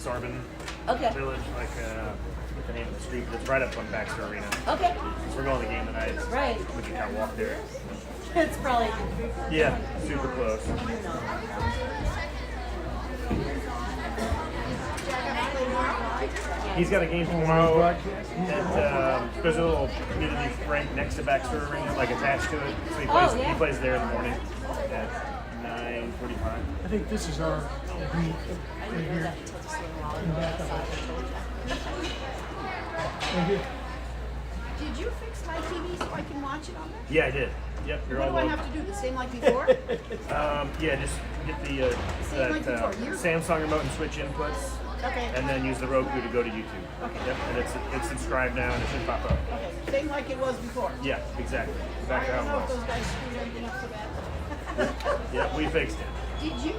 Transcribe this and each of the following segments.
Sarbin Okay. Village, like what's the name of the street? But it's right up on Baxter Arena. Okay. So we're going to the game tonight. Right. We can kind of walk there. It's probably. Yeah, super close. He's got a game tomorrow. There's a little community rink next to Baxter Arena, like attached to it. So he plays there in the morning at 9:45. I think this is our beat right here. In back of it. Right here. Did you fix my TV so I can watch it on there? Yeah, I did. Yep, you're What all do I welcome. have to do? The same like before? Yeah, just get the Samsung remote and switch inputs, Okay. and then use the Roku to go to YouTube. Okay. Yep, and it's subscribed now, and it should pop up. Okay. Same like it was before. Yeah, exactly. I Back to don't know how if it those was. guys screwed everything up so bad. Yep, we fixed it. Did you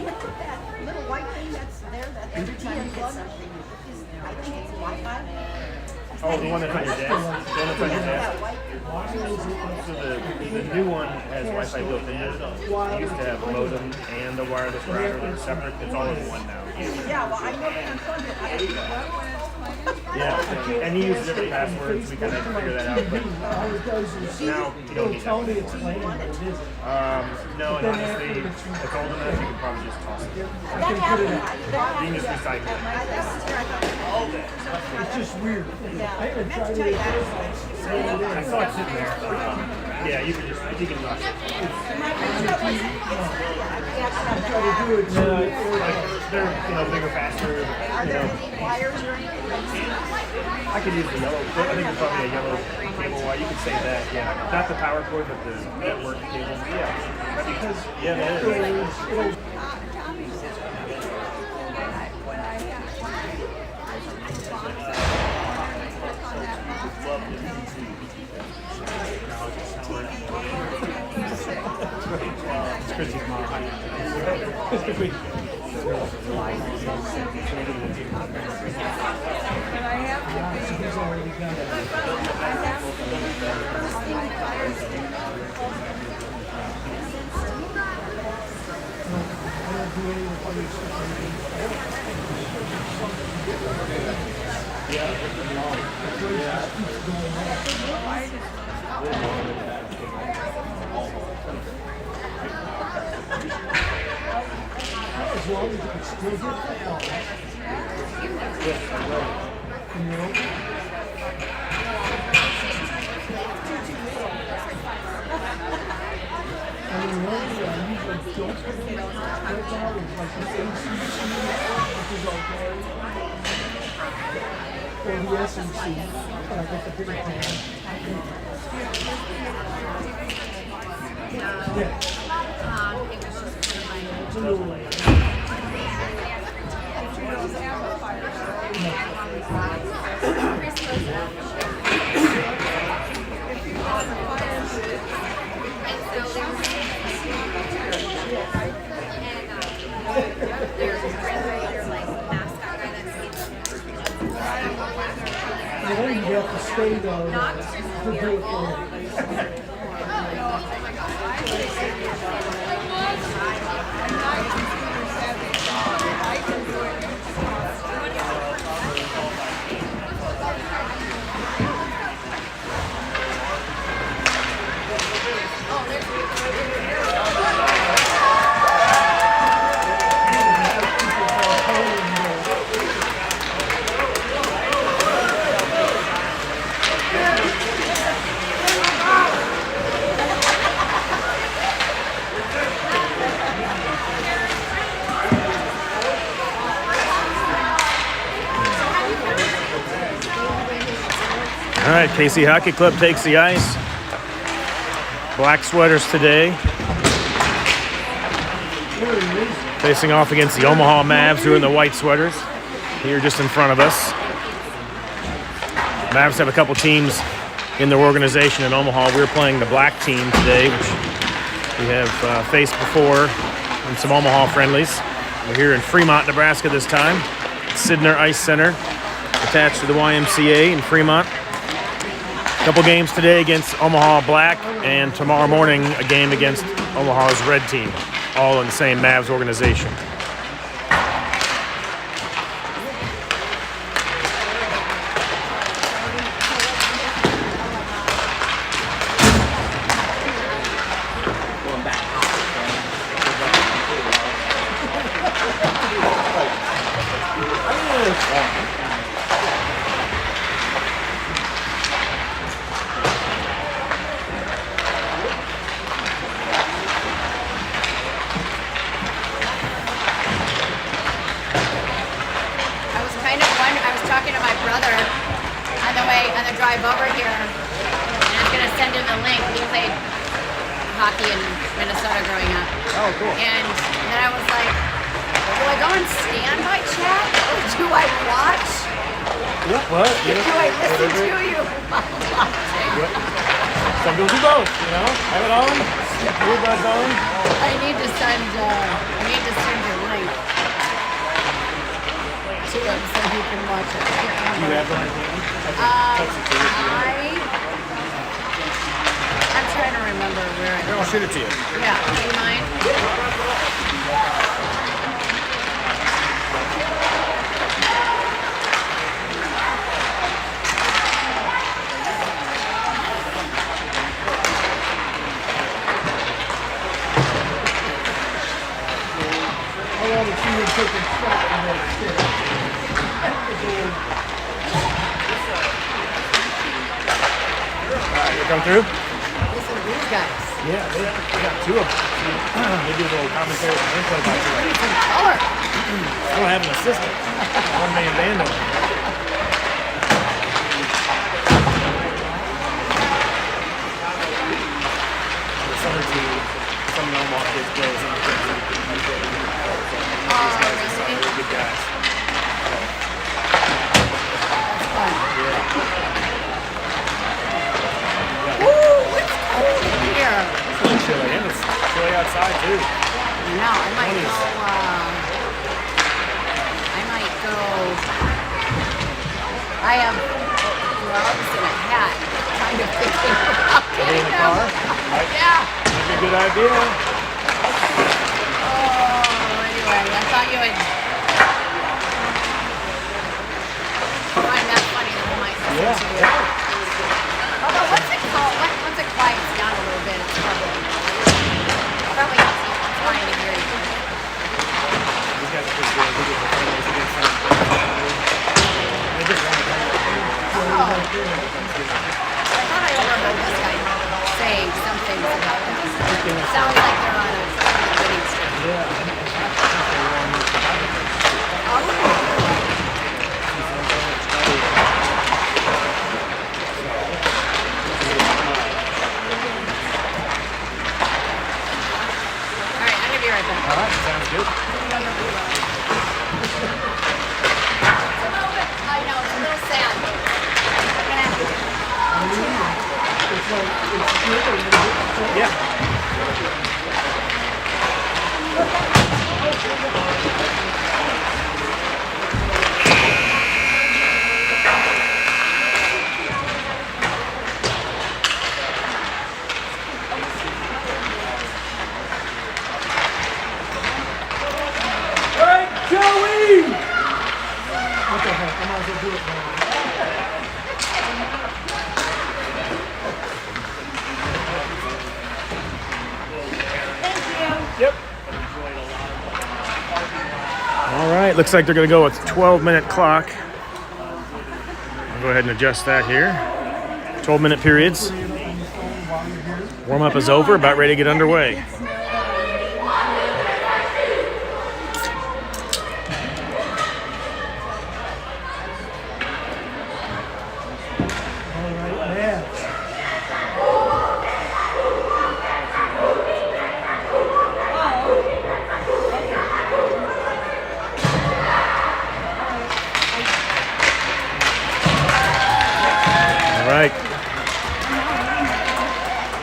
put that little white thing that's there that every time you plug is, I think it's Wi-Fi? Oh, the one that's on your desk? The one that's on your desk? So the new one has Wi-Fi built into it. It used to have modem and a wireless router. They're separate. It's all in one now. Yeah, well, I know they unplugged it. I didn't know. Yeah, and he uses different passwords. We kind of figure that out. But All it does is now you don't need tell me that it's anymore. lame, but it isn't. No, and honestly, it's old enough. You can probably just toss it. I can put it in. You can just recycle it. It's just weird. I haven't tried it at first. I saw it sitting there. Yeah, you can toss it. Try to do it. They're bigger, faster. Are there any wires or anything? I could use the yellow. I think it's probably a yellow cable wire. You could say that. Yeah, not the power cord, but the network cable. Yeah, because that is. It's Chrissy's mom. He's already got it. I don't do any of the other stuff. As long as you can still get the hell. You know? I mean, the only way I usually don't put it right now is like the ACC, which is okay. Or the SEC, but I get the bigger plan. Yeah. It's a little late. I don't even have to stay though to do it for me. All right, KC Hockey Club takes the ice. Black sweaters today. Facing off against the Omaha Mavs, who are in the white sweaters. Here just in front of us. Mavs have a couple teams in their organization in Omaha. We're playing the black team today, which we have faced before in some Omaha friendlies. We're here in Fremont, Nebraska this time. Sidner Ice Center, attached to the YMCA in Fremont. Couple games today against Omaha Black, and tomorrow morning a game against Omaha's Red team, all in the same Mavs organization. I was kind of wondering, I was talking to my brother on the drive over here, and I was gonna send him the link. He played hockey in Minnesota growing up. Oh, cool. And then I was like, do I go and stand by chat, or do I watch? What? Do I listen to you while watching? Some people do both, you know? Have it on, earbuds on. I need to send your link to him so he can watch it. Do you have one? Text it to you if you want. I'm trying to remember where Here, I'll shoot it to you. Yeah, do you mind? I want to see him take a shot in that stick. All right, you come through? Listen to these guys. Yeah, they got two of them. They do a little commentary and play by play. It's in color. I don't have an assistant. One-man band on it. Some of the Omaha kids play some of the kids. These guys are really good guys. That's fun. Yeah. Woo, it's cold in here. It's a little chilly, and it's chilly outside too. No, I might go, I have gloves and a hat, kind of thinking about getting In the them. car? Right? Yeah. That'd be a good idea. Oh, anyway, I thought you would find that funny that we might listen to it. Although, what's it called? Once it quiets down a little bit, it's probably fine to hear you. These guys are pretty good. They get the friendlies against them. They just want to play. Oh. I thought I overheard this guy saying some things about them. Sounds like they're on a winning streak. All right, I'm gonna be right back. All right, sounds good. I know, it's a little sad. We're gonna have to. It's like, it's good or you get Yeah. All right, Joey! What the heck? I might as well do it now. Yep. All right, looks like they're going to go with 12-minute clock. I'll go ahead and adjust that here. 12-minute periods. Warm-up is over, about ready to get underway. All right, man. All right.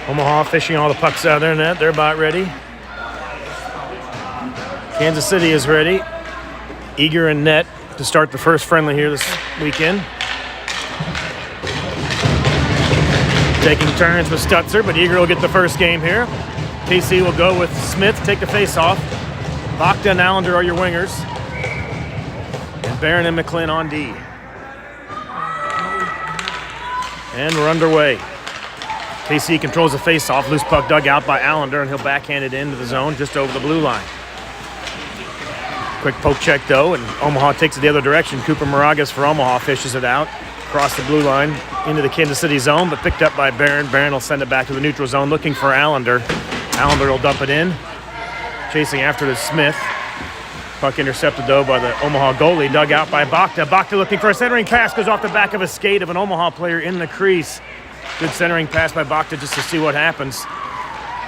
Omaha fishing all the pucks out of their net. They're about ready. Kansas City is ready. Eager and net to start the first friendly here this weekend. Taking turns with Stutzer, but Eager will get the first game here. KC will go with Smith, take the face-off. Bachta and Allender are your wingers. And Barron and McClin on D. And we're underway. KC controls the face-off. Loose puck dug out by Allender, and he'll backhand it into the zone just over the blue line. Quick poke check, though, and Omaha takes it the other direction. Cooper Moragas for Omaha fishes it out. Across the blue line into the Kansas City zone, but picked up by Barron. Barron will send it back to the neutral zone, looking for Allender. Allender will dump it in. Chasing after the Smith. Puck intercepted, though, by the Omaha goalie. Dug out by Bakta. Bakta looking for a centering pass. Goes off the back of a skate of an Omaha player in the crease. Good centering pass by Bakta just to see what happens.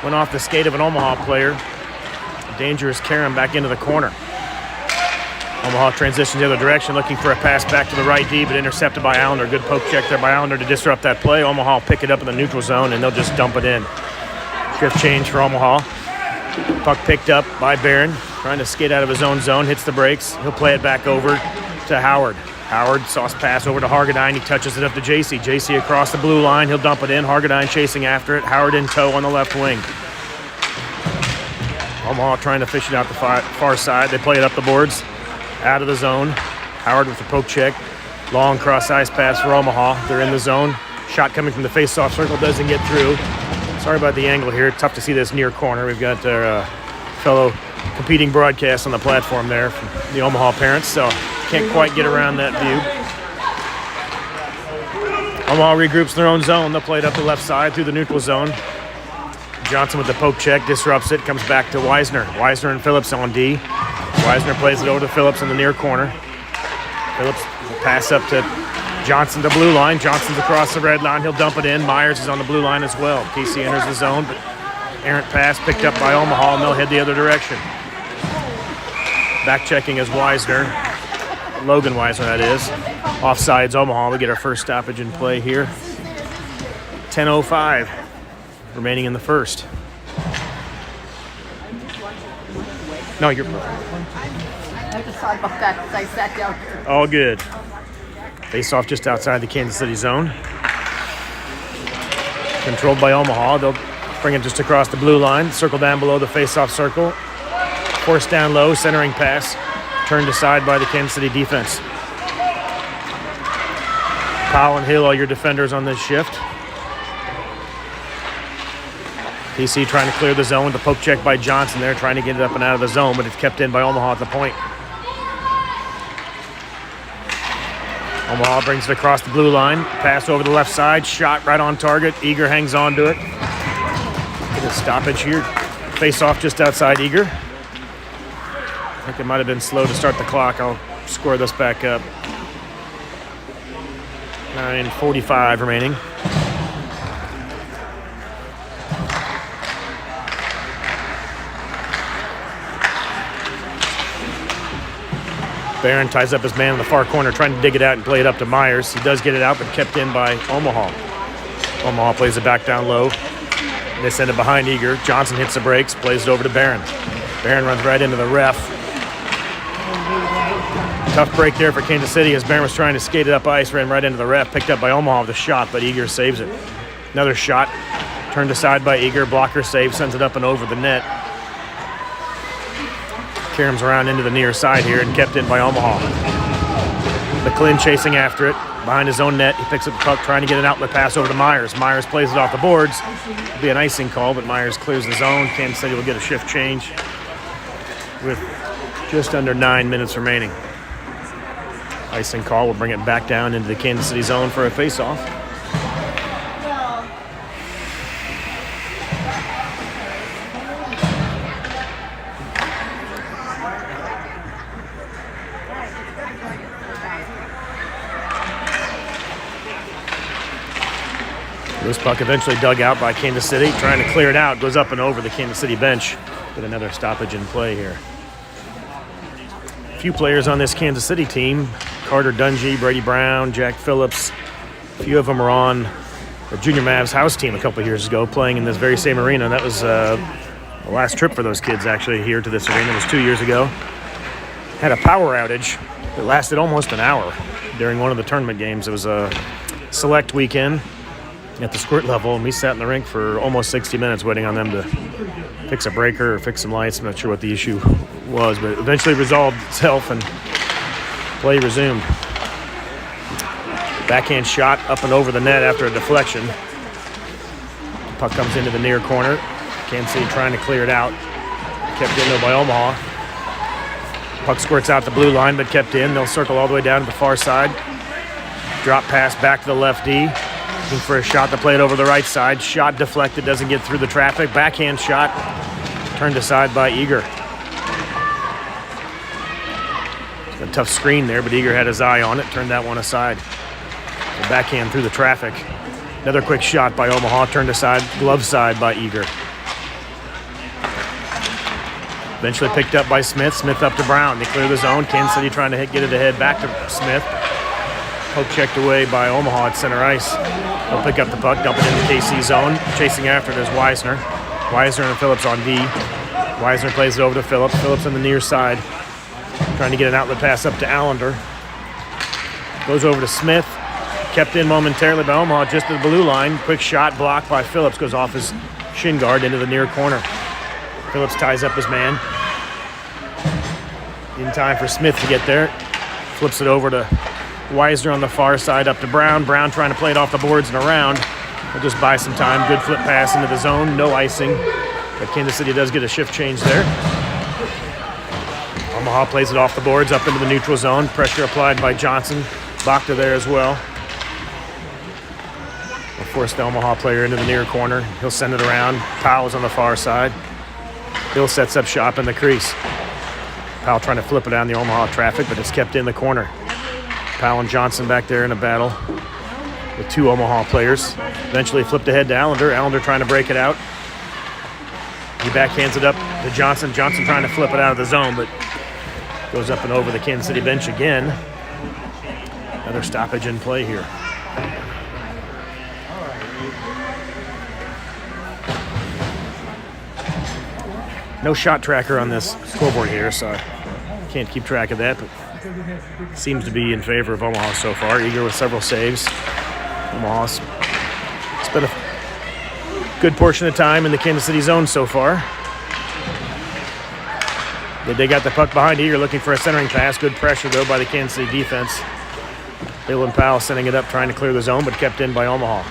Went off the skate of an Omaha player. Dangerous Karam back into the corner. Omaha transitions the other direction, looking for a pass back to the right D, but intercepted by Allender. Good poke check there by Allender to disrupt that play. Omaha will pick it up in the neutral zone, and they'll just dump it in. Shift change for Omaha. Puck picked up by Barron, trying to skate out of his own zone, hits the brakes. He'll play it back over to Howard. Howard, sauce pass over to Hargadine. He touches it up to JC. JC across the blue line. He'll dump it in. Hargadine chasing after it. Howard in tow on the left wing. Omaha trying to fish it out the far side. They play it up the boards. Out of the zone. Howard with the poke check. Long cross-ice pass for Omaha. They're in the zone. Shot coming from the face-off circle doesn't get through. Sorry about the angle here. Tough to see this near corner. We've got our fellow competing broadcast on the platform there from the Omaha parents, so can't quite get around that view. Omaha regroups in their own zone. They'll play it up the left side through the neutral zone. Johnson with the poke check, disrupts it, comes back to Weisner. Weisner and Phillips on D. Weisner plays it over to Phillips in the near corner. Phillips will pass up to Johnson to blue line. Johnson's across the red line. He'll dump it in. Myers is on the blue line as well. KC enters the zone, but errant pass picked up by Omaha, and they'll head the other direction. Back checking is Weisner. Logan Weisner, that is. Offsides Omaha. We get our first stoppage in play here. 10:05 remaining in the first. No, you're... I just thought about that as I sat down here. All good. Face off just outside the Kansas City zone. Controlled by Omaha. They'll bring it just across the blue line. Circle down below the face-off circle. Forced down low, centering pass. Turned aside by the Kansas City defense. Powell and Hill are your defenders on this shift. PC trying to clear the zone. The poke check by Johnson there, trying to get it up and out of the zone, but it's kept in by Omaha at the point. Omaha brings it across the blue line. Pass over the left side. Shot right on target. Eager hangs on to it. Get a stoppage here. Face off just outside Eager. I think it might have been slow to start the clock. I'll score this back up. 9:45 remaining. Barron ties up his man in the far corner, trying to dig it out and play it up to Myers. He does get it out, but kept in by Omaha. Omaha plays it back down low. They send it behind Eager. Johnson hits the brakes, plays it over to Barron. Barron runs right into the ref. Tough break there for Kansas City as Barron was trying to skate it up ice, ran right into the ref, picked up by Omaha with a shot, but Eager saves it. Another shot, turned aside by Eager. Blocker save, sends it up and over the net. Karam's around into the near side here and kept in by Omaha. McClin chasing after it. Behind his own net, he picks up the puck, trying to get an outlet pass over to Myers. Myers plays it off the boards. It'll be an icing call, but Myers clears the zone. Kansas City will get a shift change with just under 9 minutes remaining. Icing call will bring it back down into the Kansas City zone for a face-off. This puck eventually dug out by Kansas City, trying to clear it out, goes up and over the Kansas City bench. Get another stoppage in play here. A few players on this Kansas City team, Carter Dungy, Brady Brown, Jack Phillips. A few of them are on the Junior Mavs house team a couple years ago, playing in this very same arena. That was the last trip for those kids actually here to this arena. It was 2 years ago. Had a power outage that lasted almost an hour during one of the tournament games. It was a select weekend at the squirt level, and we sat in the rink for almost 60 minutes waiting on them to fix a breaker or fix some lights. I'm not sure what the issue was, but it eventually resolved itself and play resumed. Backhand shot up and over the net after a deflection. Puck comes into the near corner. Kansas City trying to clear it out. Kept in though by Omaha. Puck squirts out the blue line, but kept in. They'll circle all the way down to the far side. Drop pass back to the left D. Looking for a shot to play it over the right side. Shot deflected, doesn't get through the traffic. Backhand shot turned aside by Eager. A tough screen there, but Eager had his eye on it, turned that one aside. The backhand through the traffic. Another quick shot by Omaha, turned aside, glove side by Eager. Eventually picked up by Smith. Smith up to Brown. They clear the zone. Kansas City trying to get it ahead back to Smith. Poke checked away by Omaha at center ice. They'll pick up the puck, dump it into KC zone. Chasing after it is Weisner. Weisner and Phillips on D. Weisner plays it over to Phillips. Phillips on the near side. Trying to get an outlet pass up to Allender. Goes over to Smith. Kept in momentarily by Omaha just at the blue line. Quick shot blocked by Phillips. Goes off his shin guard into the near corner. Phillips ties up his man. In time for Smith to get there. Flips it over to Weisner on the far side up to Brown. Brown trying to play it off the boards and around. He'll just buy some time. Good flip pass into the zone. No icing. But Kansas City does get a shift change there. Omaha plays it off the boards up into the neutral zone. Pressure applied by Johnson. Bakta there as well. Will force the Omaha player into the near corner. He'll send it around. Powell's on the far side. Hill sets up shop in the crease. Powell trying to flip it down the Omaha traffic, but it's kept in the corner. Powell and Johnson back there in a battle with two Omaha players. Eventually flipped ahead to Allender. Allender trying to break it out. He backhands it up to Johnson. Johnson trying to flip it out of the zone, but goes up and over the Kansas City bench again. Another stoppage in play here. No shot tracker on this scoreboard here, so I can't keep track of that, but seems to be in favor of Omaha so far. Eager with several saves. Omaha's spent a good portion of time in the Kansas City zone so far. They got the puck behind Eager looking for a centering pass. Good pressure, though, by the Kansas City defense. Hill and Powell sending it up, trying to clear the zone, but kept in by Omaha.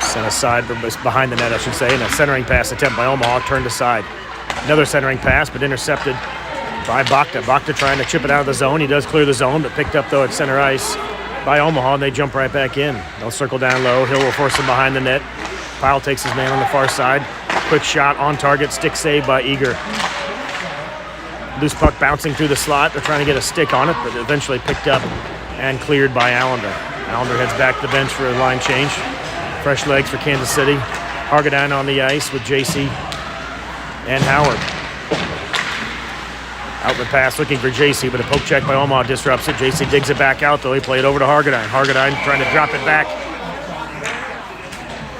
Sent aside, behind the net, I should say, and a centering pass attempt by Omaha, turned aside. Another centering pass, but intercepted by Bakta. Bakta trying to chip it out of the zone. He does clear the zone, but picked up, though, at center ice by Omaha, and they jump right back in. They'll circle down low. Hill will force him behind the net. Powell takes his man on the far side. Quick shot on target, stick save by Eager. Loose puck bouncing through the slot. They're trying to get a stick on it, but eventually picked up and cleared by Allender. Allender heads back to the bench for a line change. Fresh legs for Kansas City. Hargadine on the ice with JC and Howard. Outlet pass looking for JC, but a poke check by Omaha disrupts it. JC digs it back out, though. He played over to Hargadine. Hargadine trying to drop it back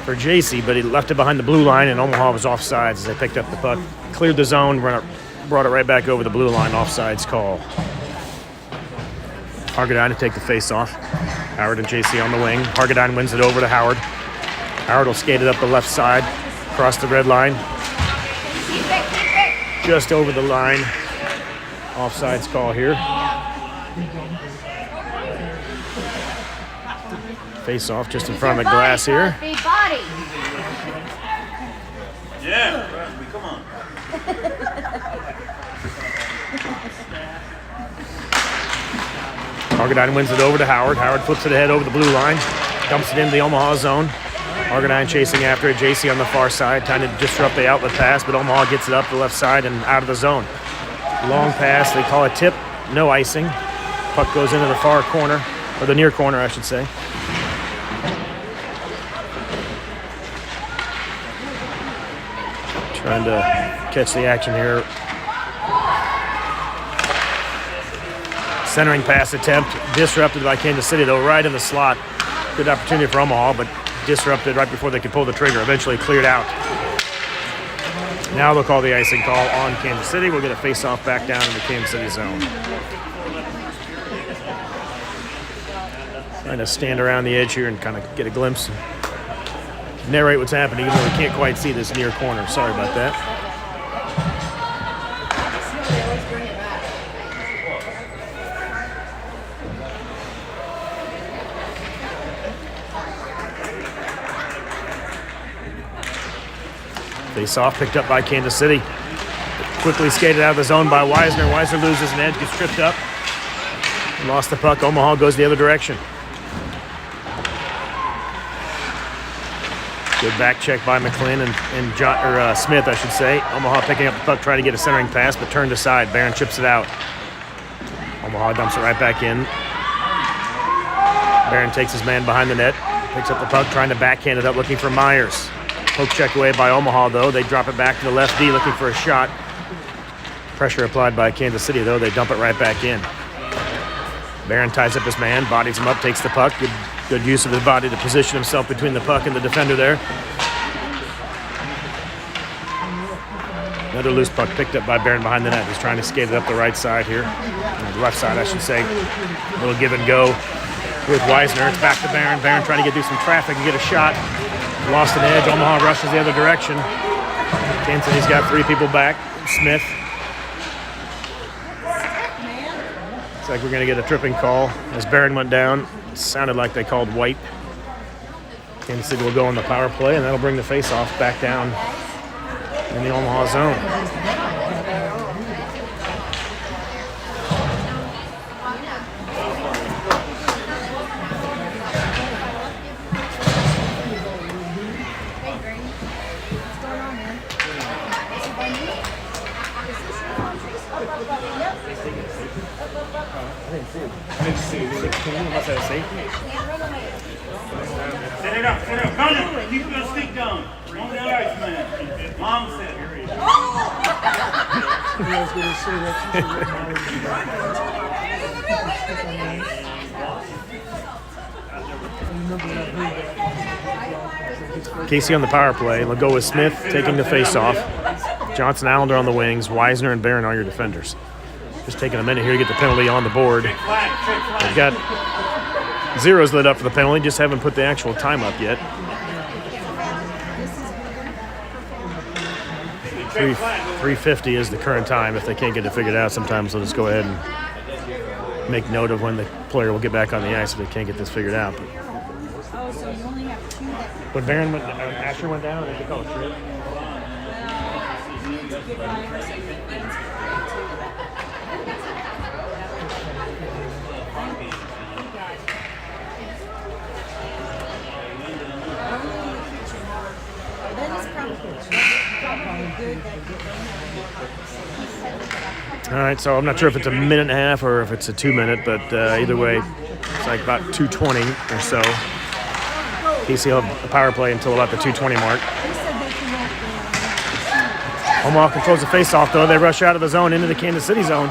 for JC, but he left it behind the blue line, and Omaha was offsides as they picked up the puck. Cleared the zone, brought it right back over the blue line. Offsides call. Hargadine to take the face off. Howard and JC on the wing. Hargadine wins it over to Howard. Howard will skate it up the left side, across the red line. Just over the line. Offsides call here. Face off just in front of the glass here. Yeah, come on. Hargadine wins it over to Howard. Howard flips it ahead over the blue line. Dumps it into the Omaha zone. Hargadine chasing after it. JC on the far side, trying to disrupt the outlet pass, but Omaha gets it up the left side and out of the zone. Long pass, they call it tip, no icing. Puck goes into the far corner, or the near corner, I should say. Trying to catch the action here. Centering pass attempt, disrupted by Kansas City, though, right in the slot. Good opportunity for Omaha, but disrupted right before they could pull the trigger. Eventually cleared out. Now they'll call the icing call on Kansas City. We'll get a face-off back down in the Kansas City zone. Trying to stand around the edge here and kind of get a glimpse and narrate what's happening, even though we can't quite see this near corner. Sorry about that. Face off, picked up by Kansas City. Quickly skated out of the zone by Wisner. Wisner loses an edge, gets tripped up. Lost the puck. Omaha goes the other direction. Good back check by McClin and Smith, I should say. Omaha picking up the puck, trying to get a centering pass, but turned aside. Barron chips it out. Omaha dumps it right back in. Barron takes his man behind the net, picks up the puck, trying to backhand it up, looking for Myers. Poke check away by Omaha, though. They drop it back to the left D, looking for a shot. Pressure applied by Kansas City, though. They dump it right back in. Barron ties up his man, bodies him up, takes the puck. Good use of his body to position himself between the puck and the defender there. Another loose puck picked up by Barron behind the net. He's trying to skate it up the right side here. The left side, I should say. A little give and go with Wisner. It's back to Barron. Barron trying to get through some traffic and get a shot. Lost an edge. Omaha rushes the other direction. Kansas City's got 3 people back. Smith. Looks like we're going to get a tripping call as Barron went down. It sounded like they called white. Kansas City will go on the power play, and that'll bring the face-off back down in the Omaha zone. Unless I have safety. Set it up, set it up. Connor, keep your stick down. On the ice, man. Mom said. I was going to say that. Casey on the power play. They'll go with Smith taking the face-off. Johnson, Allender on the wings. Wisner and Barron are your defenders. Just taking a minute here to get the penalty on the board. They've got zeros lit up for the penalty, just haven't put the actual time up yet. 3:50 is the current time. If they can't get it figured out, sometimes they'll just go ahead and make note of when the player will get back on the ice if they can't get this figured out. But Barron went, Asher went down, and they call it trip. All right, so I'm not sure if it's a minute and a half or if it's a 2 minute, but either way, it's like about 2:20 or so. Casey will have a power play until about the 2:20 mark. Omaha controls the face-off, though. They rush out of the zone into the Kansas City zone.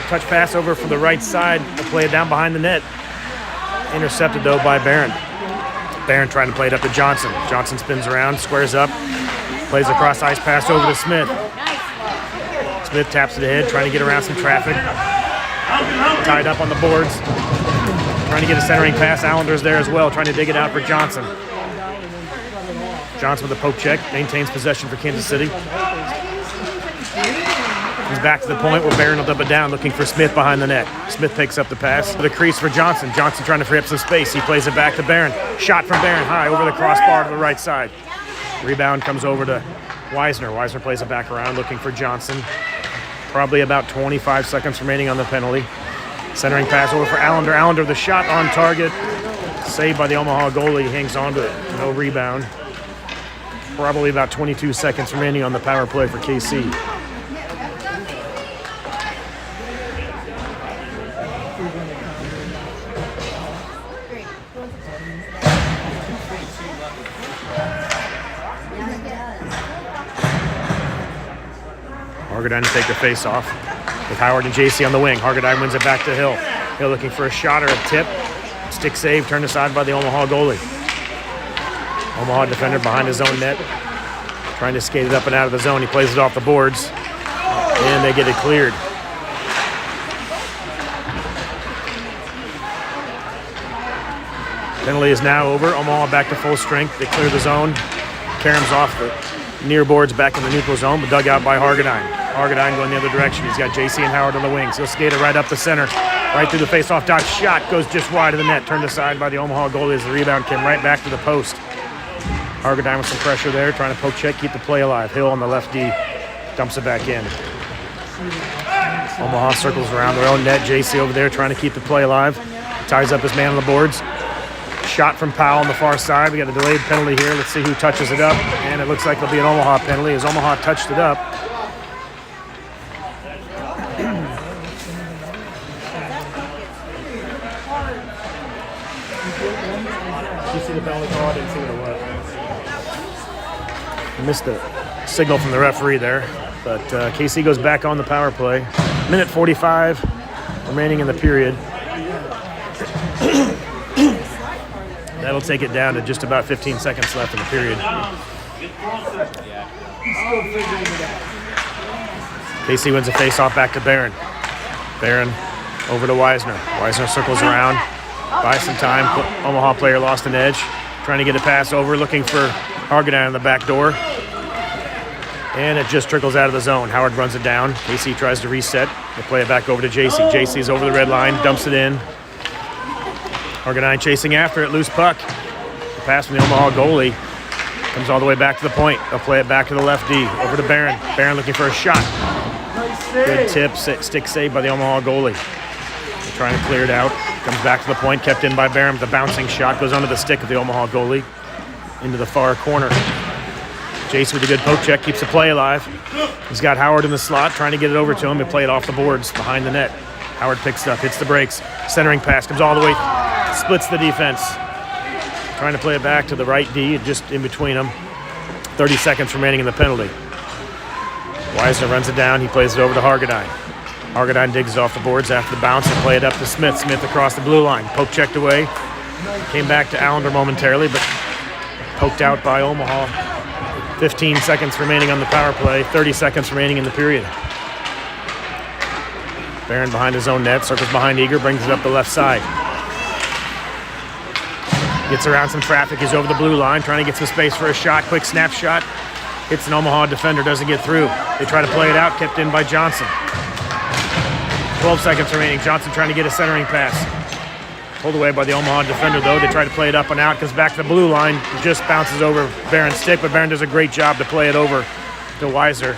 Touch pass over from the right side. They'll play it down behind the net. Intercepted, though, by Barron. Barron trying to play it up to Johnson. Johnson spins around, squares up, plays across ice pass over to Smith. Smith taps it ahead, trying to get around some traffic. Tied up on the boards. Trying to get a centering pass. Allender's there as well, trying to dig it out for Johnson. Johnson with a poke check, maintains possession for Kansas City. He's back to the point where Barron will dump it down, looking for Smith behind the net. Smith picks up the pass to the crease for Johnson. Johnson trying to free up some space. He plays it back to Barron. Shot from Barron high over the crossbar to the right side. Rebound comes over to Wisner. Wisner plays it back around, looking for Johnson. Probably about 25 seconds remaining on the penalty. Centering pass over for Allender. Allender, the shot on target. Saved by the Omaha goalie. He hangs on to it. No rebound. Probably about 22 seconds remaining on the power play for KC. Hargadine to take the face off with Howard and JC on the wing. Hargadine wins it back to Hill. Hill looking for a shot or a tip. Stick save turned aside by the Omaha goalie. Omaha defender behind his own net. Trying to skate it up and out of the zone. He plays it off the boards. And they get it cleared. Penalty is now over. Omaha back to full strength. They clear the zone. Karam's off the near boards back in the neutral zone, but dug out by Hargadine. Hargadine going the other direction. He's got JC and Howard on the wings. He'll skate it right up the center. Right through the face-off dot. Shot goes just wide of the net. Turned aside by the Omaha goalie as the rebound came right back to the post. Hargadine with some pressure there, trying to poke check, keep the play alive. Hill on the left D, dumps it back in. Omaha circles around their own net. JC over there trying to keep the play alive. Ties up his man on the boards. Shot from Powell on the far side. We got a delayed penalty here. Let's see who touches it up. And it looks like it'll be an Omaha penalty as Omaha touched it up. Did you see the penalty call? I didn't see what it was. Missed the signal from the referee there. But KC goes back on the power play. Minute 45 remaining in the period. That'll take it down to just about 15 seconds left in the period. KC wins a face-off back to Barron. Barron over to Wisner. Wisner circles around, buys some time. Omaha player lost an edge. Trying to get a pass over, looking for Hargadine on the back door. And it just trickles out of the zone. Howard runs it down. KC tries to reset. They play it back over to JC. JC's over the red line, dumps it in. Hargadine chasing after it, loose puck. The pass from the Omaha goalie comes all the way back to the point. They'll play it back to the left D, over to Barron. Barron looking for a shot. Good tip, stick save by the Omaha goalie. They're trying to clear it out. Comes back to the point, kept in by Barron with a bouncing shot. Goes under the stick of the Omaha goalie into the far corner. Jason with a good poke check, keeps the play alive. He's got Howard in the slot, trying to get it over to him and play it off the boards behind the net. Howard picks it up, hits the brakes. Centering pass comes all the way, splits the defense. Trying to play it back to the right D, just in between them. 30 seconds remaining in the penalty. Wisner runs it down, he plays it over to Hargadine. Hargadine digs it off the boards after the bounce and play it up to Smith. Smith across the blue line, poke checked away. Came back to Allender momentarily, but poked out by Omaha. 15 seconds remaining on the power play, 30 seconds remaining in the period. Barron behind his own net, circles behind Eager, brings it up the left side. Gets around some traffic, he's over the blue line, trying to get some space for a shot, quick snapshot. Hits an Omaha defender, doesn't get through. They try to play it out, kept in by Johnson. 12 seconds remaining, Johnson trying to get a centering pass. Pulled away by the Omaha defender, though. They try to play it up and out. Comes back to the blue line. Just bounces over Barron's stick, but Barron does a great job to play it over to Weiser.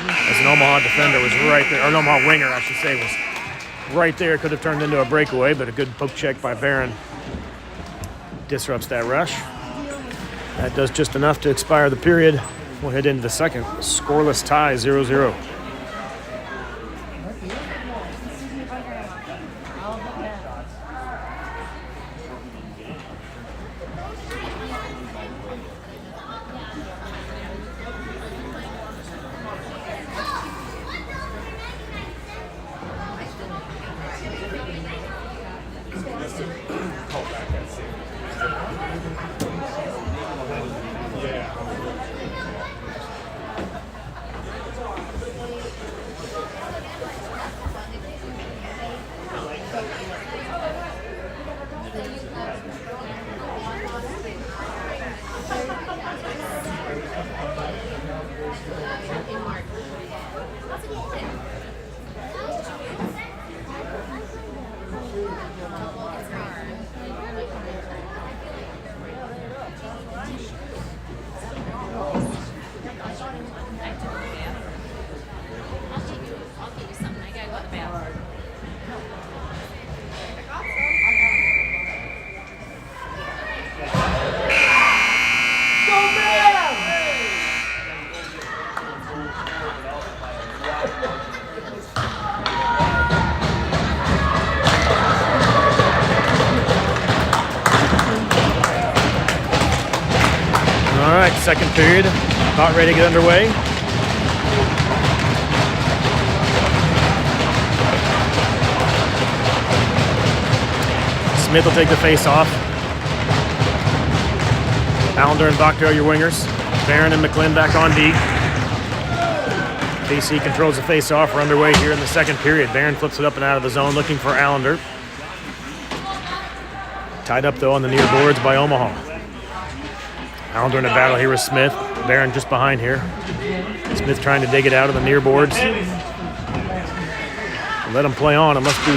As an Omaha defender was right there, or an Omaha winger, I should say, was right there. Could have turned into a breakaway, but a good poke check by Barron disrupts that rush. That does just enough to expire the period. We'll head into the second. Scoreless tie, 0-0. Second period, about ready to get underway. Smith will take the face off. Allender and Bakhtiar, your wingers. Barron and McLean back on D. KC controls the face off. We're underway here in the second period. Barron flips it up and out of the zone, looking for Allender. Tied up, though, on the near boards by Omaha. Allender in a battle here with Smith. Barron just behind here. Smith trying to dig it out of the near boards. Let him play on. It must be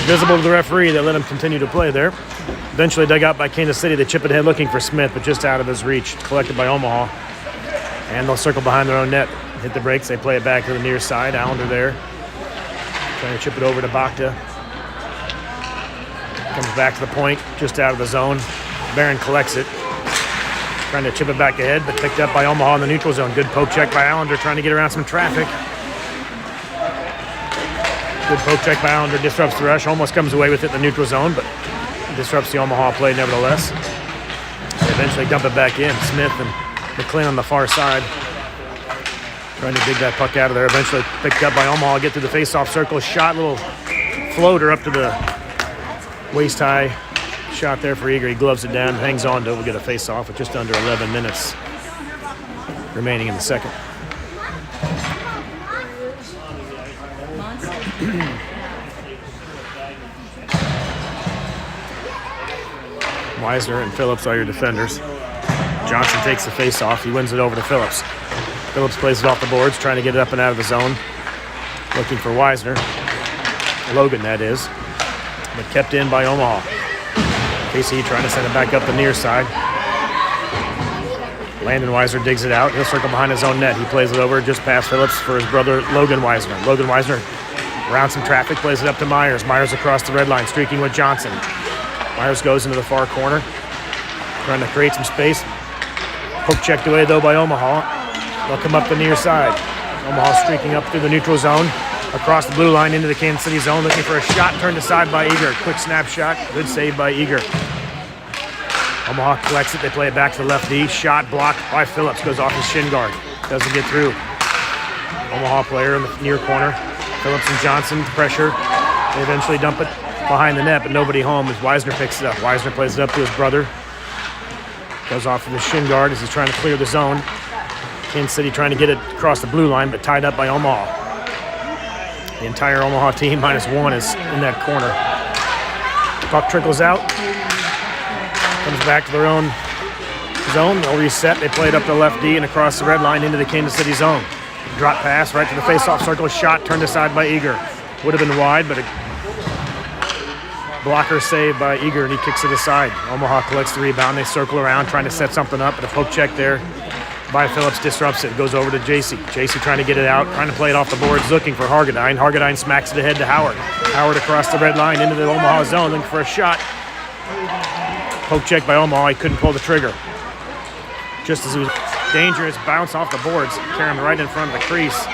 visible to the referee that let him continue to play there. Eventually dug out by Kansas City. They chip it ahead looking for Smith, but just out of his reach. Collected by Omaha. And they'll circle behind their own net. Hit the brakes. They play it back to the near side. Allender there. Trying to chip it over to Bakta. Comes back to the point, just out of the zone. Barron collects it. Trying to chip it back ahead, but picked up by Omaha in the neutral zone. Good poke check by Allender, trying to get around some traffic. Good poke check by Allender, disrupts the rush. Almost comes away with it in the neutral zone, but disrupts the Omaha play nevertheless. They eventually dump it back in. Smith and McLean on the far side. Trying to dig that puck out of there. Eventually picked up by Omaha, get to the face-off circle. Shot, little floater up to the waist-high. Shot there for Eager. He gloves it down, hangs on to it. We'll get a face-off with just under 11 minutes remaining in the second. Weisner and Phillips are your defenders. Johnson takes the face-off. He wins it over to Phillips. Phillips plays it off the boards, trying to get it up and out of the zone. Looking for Weisner. Logan, that is. But kept in by Omaha. KC trying to send it back up the near side. Landon Weisner digs it out. He'll circle behind his own net. He plays it over just past Phillips for his brother Logan Weisner. Logan Weisner around some traffic, plays it up to Myers. Myers across the red line, streaking with Johnson. Myers goes into the far corner, trying to create some space. Poke checked away though by Omaha. They'll come up the near side. Omaha streaking up through the neutral zone, across the blue line into the Kansas City zone, looking for a shot turned aside by Eager. Quick snapshot, good save by Eager. Omaha collects it, they play it back to the left D. Shot blocked by Phillips, goes off his shin guard. Doesn't get through. Omaha player in the near corner. Phillips and Johnson pressure. They eventually dump it behind the net, but nobody home as Weisner picks it up. Weisner plays it up to his brother. Goes off of his shin guard as he's trying to clear the zone. Kansas City trying to get it across the blue line, but tied up by Omaha. The entire Omaha team -1 is in that corner. Puck trickles out. Comes back to their own zone. They'll reset. They play it up the left D and across the red line into the Kansas City zone. Drop pass right to the face-off circle. Shot turned aside by Eager. Would have been wide, but a blocker save by Eager, and he kicks it aside. Omaha collects the rebound. They circle around, trying to set something up, but a poke check there by Phillips disrupts it. Goes over to JC. JC trying to get it out, trying to play it off the boards, looking for Hargadine. Hargadine smacks it ahead to Howard. Howard across the red line into the Omaha zone, looking for a shot. Poke check by Omaha. He couldn't pull the trigger. Just as he was dangerous, bounce off the boards, carry him right in front of the crease.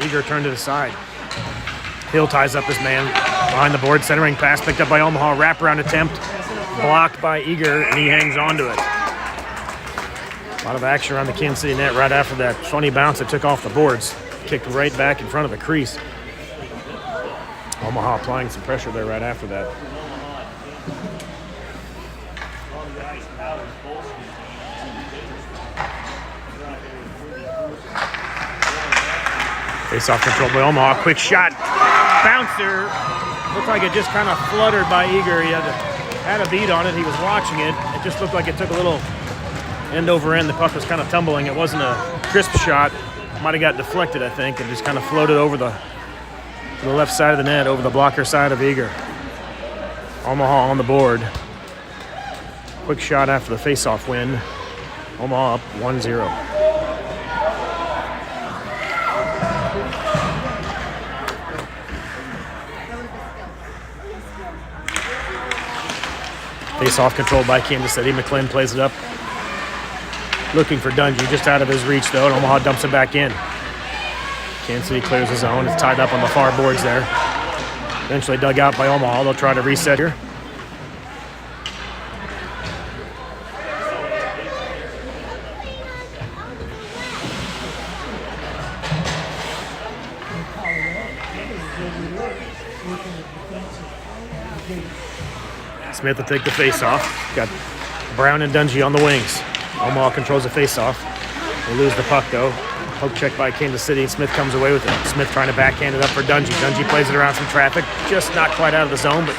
Eager turned to the side. Hill ties up his man behind the board. Centering pass picked up by Omaha. Wraparound attempt blocked by Eager, and he hangs on to it. A lot of action around the Kansas City net right after that funny bounce that took off the boards. Kicked right back in front of the crease. Omaha applying some pressure there right after that. Face-off control by Omaha. Quick shot. Bouncer. Looked like it just kind of fluttered by Eager. He had a beat on it. He was watching it. It just looked like it took a little end over end. The puck was kind of tumbling. It wasn't a crisp shot. Might have got deflected, I think, and just kind of floated over to the left side of the net, over the blocker side of Eager. Omaha on the board. Quick shot after the face-off win. Omaha up 1-0. Face-off controlled by Kansas City. McLean plays it up. Looking for Dungy, just out of his reach though, and Omaha dumps it back in. Kansas City clears the zone. It's tied up on the far boards there. Eventually dug out by Omaha. They'll try to reset here. Smith will take the face-off. Got Brown and Dungy on the wings. Omaha controls the face-off. They lose the puck, though. Poke check by Kansas City. Smith comes away with it. Smith trying to backhand it up for Dungy. Dungy plays it around some traffic. Just not quite out of the zone, but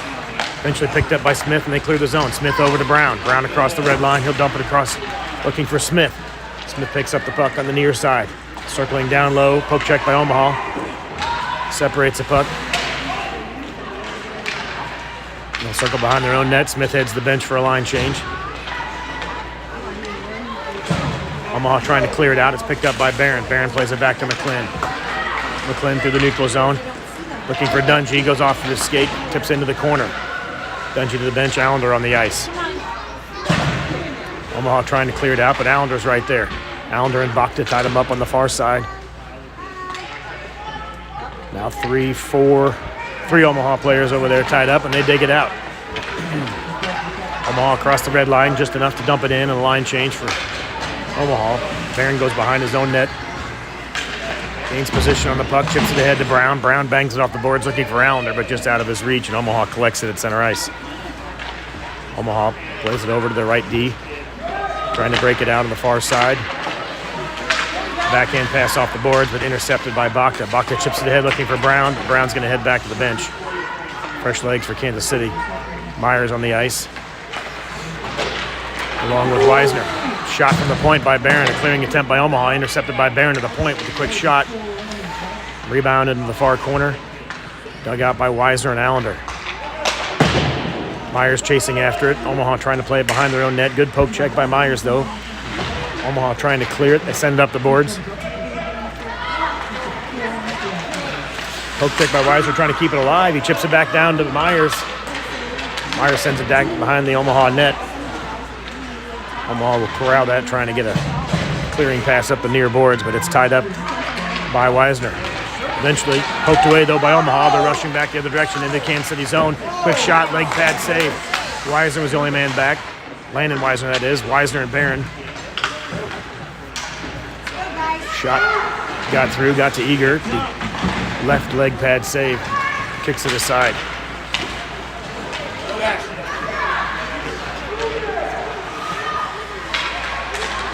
eventually picked up by Smith, and they clear the zone. Smith over to Brown. Brown across the red line. He'll dump it across, looking for Smith. Smith picks up the puck on the near side. Circling down low. Poke check by Omaha. Separates the puck. They'll circle behind their own net. Smith heads to the bench for a line change. Omaha trying to clear it out. It's picked up by Barron. Barron plays it back to McClin. McClin through the neutral zone. Looking for Dungy. Goes off to the skate. Tips into the corner. Dungy to the bench. Allender on the ice. Omaha trying to clear it out, but Allender's right there. Allender and Bakta tied him up on the far side. Now three Omaha players over there tied up, and they dig it out. Omaha across the red line, just enough to dump it in, and a line change for Omaha. Barron goes behind his own net. Gains position on the puck, chips it ahead to Brown. Brown bangs it off the boards looking for Allender, but just out of his reach, and Omaha collects it at center ice. Omaha plays it over to the right D, trying to break it out on the far side. Backhand pass off the boards, but intercepted by Bakta. Bakta chips it ahead looking for Brown. Brown's going to head back to the bench. Fresh legs for Kansas City. Myers on the ice, along with Weisner. Shot from the point by Barron. A clearing attempt by Omaha. Intercepted by Barron to the point with a quick shot. Rebounded in the far corner. Dug out by Weisner and Allender. Myers chasing after it. Omaha trying to play it behind their own net. Good poke check by Myers, though. Omaha trying to clear it. They send it up the boards. Poke check by Weisner trying to keep it alive. He chips it back down to Myers. Myers sends it back behind the Omaha net. Omaha will corral that, trying to get a clearing pass up the near boards, but it's tied up by Weisner. Eventually poked away, though, by Omaha. They're rushing back the other direction into Kansas City zone. Quick shot, leg pad save. Weisner was the only man back. Landon Weisner, that is. Weisner and Barron. Shot got through, got to Eager. The left leg pad save. Kicks it aside.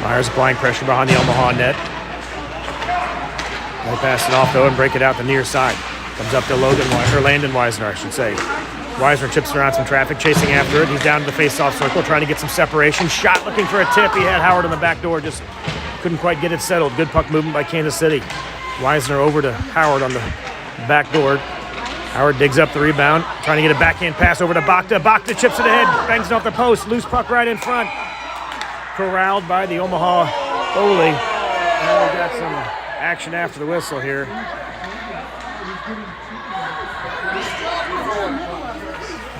Myers applying pressure behind the Omaha net. They pass it off, though, and break it out the near side. Comes up to Landon Weisner, I should say. Weisner chips around some traffic, chasing after it. He's down to the face-off circle, trying to get some separation. Shot looking for a tip. He had Howard on the back door, just couldn't quite get it settled. Good puck movement by Kansas City. Weisner over to Howard on the back door. Howard digs up the rebound, trying to get a backhand pass over to Bakta. Bakta chips it ahead, bangs it off the post. Loose puck right in front. Corralled by the Omaha goalie. Now we got some action after the whistle here.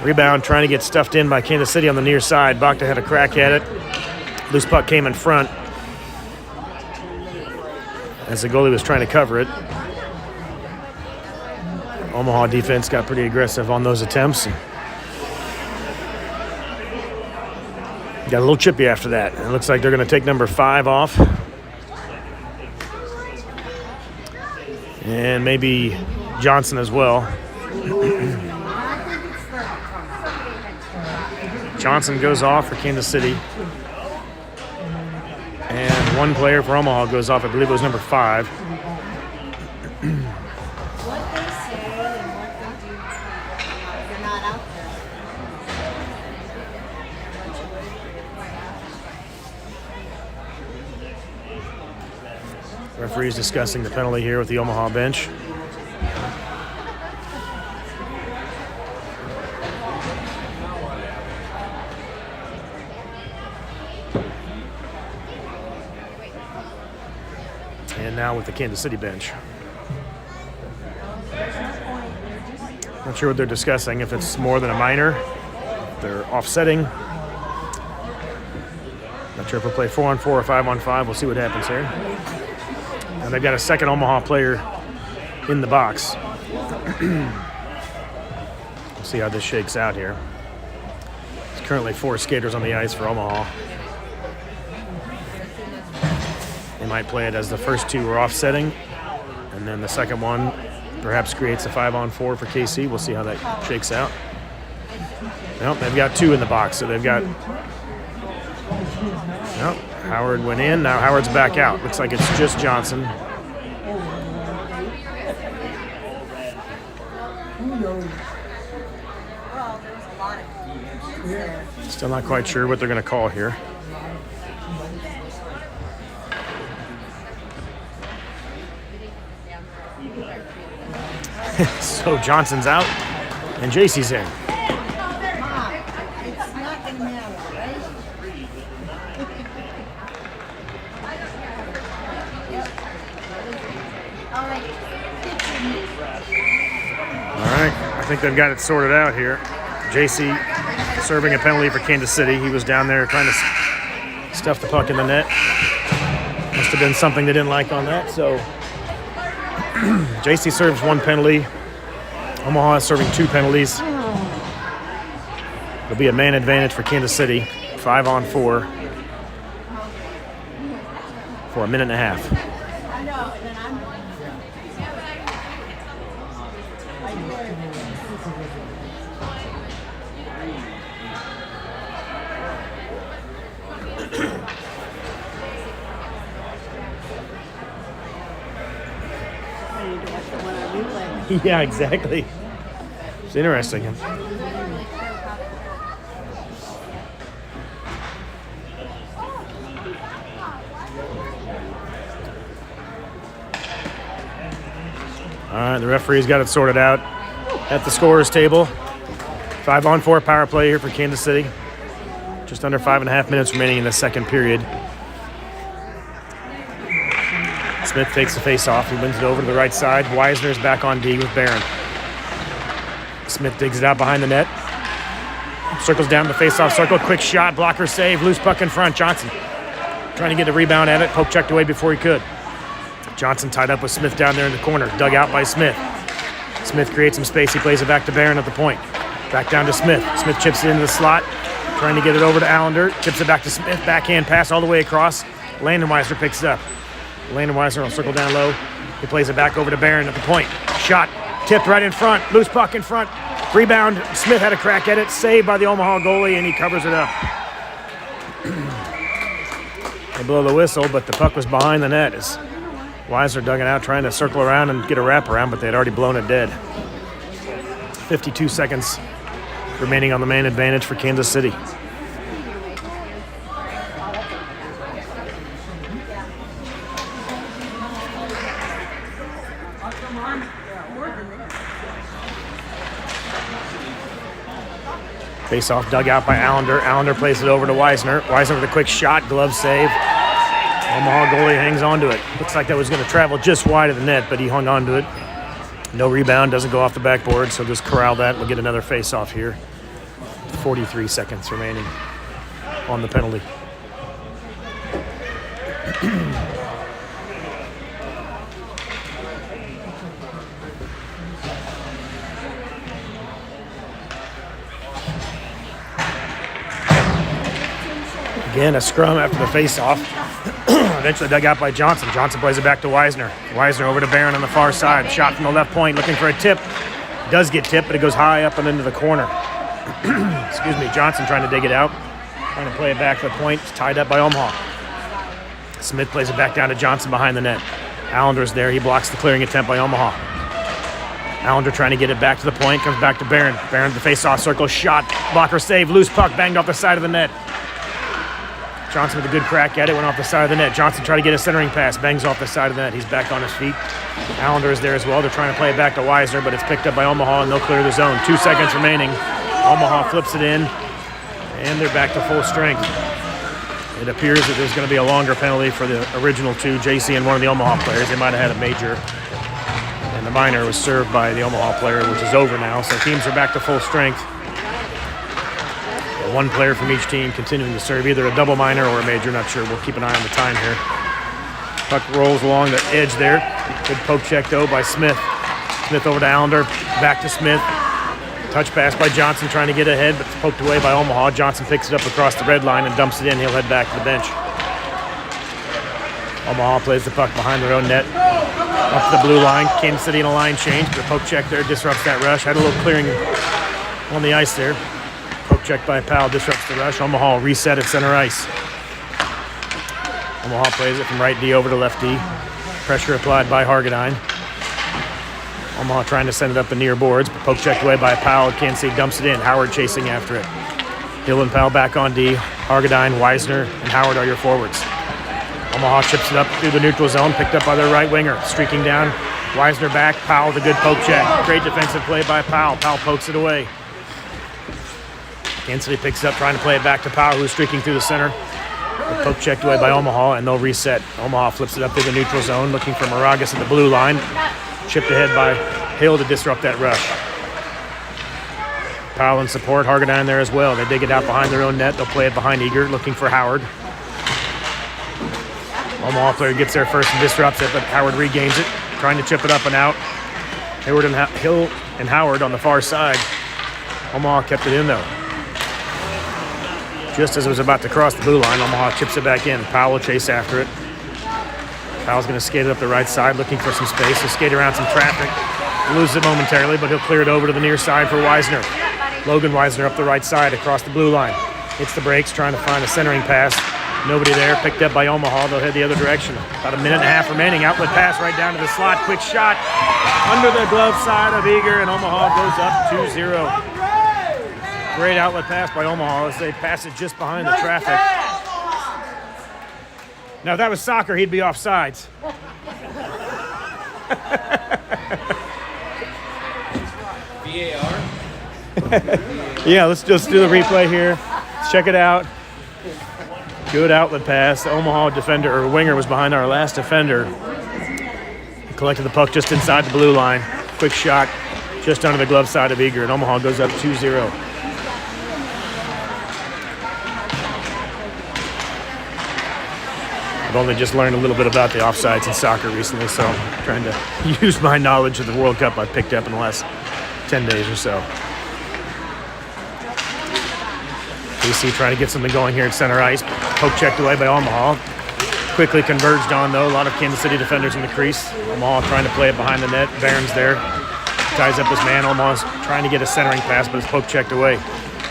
Rebound trying to get stuffed in by Kansas City on the near side. Bakta had a crack at it. Loose puck came in front as the goalie was trying to cover it. Omaha defense got pretty aggressive on those attempts. Got a little chippy after that. It looks like they're going to take number 5 off. And maybe Johnson as well. Johnson goes off for Kansas City. And one player for Omaha goes off. I believe it was number 5. Referee's discussing the penalty here with the Omaha bench. And now with the Kansas City bench. Not sure what they're discussing, if it's more than a minor, if they're offsetting. Not sure if we'll play 4-on-4 or 5-on-5. We'll see what happens here. And they've got a second Omaha player in the box. We'll see how this shakes out here. There's currently 4 skaters on the ice for Omaha. They might play it as the first 2 were offsetting, and then the second one perhaps creates a 5-on-4 for KC. We'll see how that shakes out. Nope, they've got 2 in the box, so they've got... Nope, Howard went in. Now Howard's back out. Looks like it's just Johnson. Still not quite sure what they're going to call here. So Johnson's out and JC's in. All right, I think they've got it sorted out here. JC serving a penalty for Kansas City. He was down there trying to stuff the puck in the net. Must have been something they didn't like on that. So JC serves 1 penalty. Omaha is serving 2 penalties. It'll be a man advantage for Kansas City. 5-on-4 for a minute and a half. Yeah, exactly. It's interesting. All right, the referee's got it sorted out at the scorer's table. 5-on-4 power play here for Kansas City. Just under 5.5 minutes remaining in the second period. Smith takes the face off. He wins it over to the right side. Weisner's back on D with Barron. Smith digs it out behind the net. Circles down the face-off circle. Quick shot, blocker save, loose puck in front. Johnson trying to get a rebound at it. Poke checked away before he could. Johnson tied up with Smith down there in the corner. Dug out by Smith. Smith creates some space. He plays it back to Barron at the point. Back down to Smith. Smith chips it into the slot. Trying to get it over to Allender. Chips it back to Smith. Backhand pass all the way across. Landon Weisner picks it up. Landon Weisner will circle down low. He plays it back over to Barron at the point. Shot tipped right in front. Loose puck in front. Rebound. Smith had a crack at it. Saved by the Omaha goalie, and he covers it up. They blow the whistle, but the puck was behind the net as Weisner dug it out, trying to circle around and get a wraparound, but they had already blown it dead. 52 seconds remaining on the man advantage for Kansas City. Face-off dug out by Allender. Allender plays it over to Weisner. Weisner with a quick shot, glove save. Omaha goalie hangs on to it. Looks like that was going to travel just wide of the net, but he hung on to it. No rebound, doesn't go off the backboard, so just corral that. We'll get another face-off here. 43 seconds remaining on the penalty. Again, a scrum after the face-off. Eventually dug out by Johnson. Johnson plays it back to Weisner. Weisner over to Barron on the far side. Shot from the left point, looking for a tip. Does get tipped, but it goes high up and into the corner. Excuse me, Johnson trying to dig it out. Trying to play it back to the point. It's tied up by Omaha. Smith plays it back down to Johnson behind the net. Allender's there. He blocks the clearing attempt by Omaha. Allender trying to get it back to the point. Comes back to Barron. Barron the face-off circle. Shot. Blocker save. Loose puck banged off the side of the net. Johnson with a good crack at it, went off the side of the net. Johnson tried to get a centering pass, bangs off the side of the net. He's back on his feet. Allender is there as well. They're trying to play it back to Weisner, but it's picked up by Omaha, and they'll clear the zone. 2 seconds remaining. Omaha flips it in, and they're back to full strength. It appears that there's going to be a longer penalty for the original two, JC and one of the Omaha players. They might have had a major, and the minor was served by the Omaha player, which is over now. So teams are back to full strength. One player from each team continuing to serve either a double minor or a major. Not sure. We'll keep an eye on the time here. Puck rolls along the edge there. Good poke check, though, by Smith. Smith over to Allender. Back to Smith. Touch pass by Johnson trying to get ahead, but it's poked away by Omaha. Johnson picks it up across the red line and dumps it in. He'll head back to the bench. Omaha plays the puck behind their own net. Up to the blue line. Kansas City in a line change. The poke check there disrupts that rush. Had a little clearing on the ice there. Checked by Powell, disrupts the rush. Omaha reset at center ice. Omaha plays it from right D over to left D. Pressure applied by Hargadine. Omaha trying to send it up the near boards, but poke checked away by Powell. Kansas City dumps it in. Howard chasing after it. Hill and Powell back on D. Hargadine, Weisner, and Howard are your forwards. Omaha chips it up through the neutral zone, picked up by their right winger. Streaking down, Weisner back. Powell with a good poke check. Great defensive play by Powell. Powell pokes it away. Kansas City picks it up, trying to play it back to Powell, who's streaking through the center. The poke checked away by Omaha, and they'll reset. Omaha flips it up to the neutral zone, looking for Moragas at the blue line. Chipped ahead by Hill to disrupt that rush. Powell and support, Hargadine there as well. They dig it out behind their own net. They'll play it behind Eager, looking for Howard. Omaha player gets there first and disrupts it, but Howard regains it, trying to chip it up and out. Hill and Howard on the far side. Omaha kept it in though. Just as it was about to cross the blue line, Omaha chips it back in. Powell will chase after it. Powell's going to skate it up the right side, looking for some space. He'll skate around some traffic. Loses it momentarily, but he'll clear it over to the near side for Weisner. Logan Weisner up the right side across the blue line. Hits the brakes, trying to find a centering pass. Nobody there. Picked up by Omaha. They'll head the other direction. About a minute and a half remaining. Outlet pass right down to the slot. Quick shot under the glove side of Eager, and Omaha goes up 2-0. Great outlet pass by Omaha as they pass it just behind the traffic. Now, if that was soccer, he'd be offsides. VAR? Yeah, let's just do the replay here. Let's check it out. Good outlet pass. The Omaha defender or winger was behind our last defender. He collected the puck just inside the blue line. Quick shot just under the glove side of Eager, and Omaha goes up 2-0. I've only just learned a little bit about the offsides in soccer recently, so I'm trying to use my knowledge of the World Cup I've picked up in the last 10 days or so. KC trying to get something going here at center ice. Poke checked away by Omaha. Quickly converged on, though. A lot of Kansas City defenders in the crease. Omaha trying to play it behind the net. Barron's there. Ties up his man. Omaha's trying to get a centering pass, but it's poke checked away.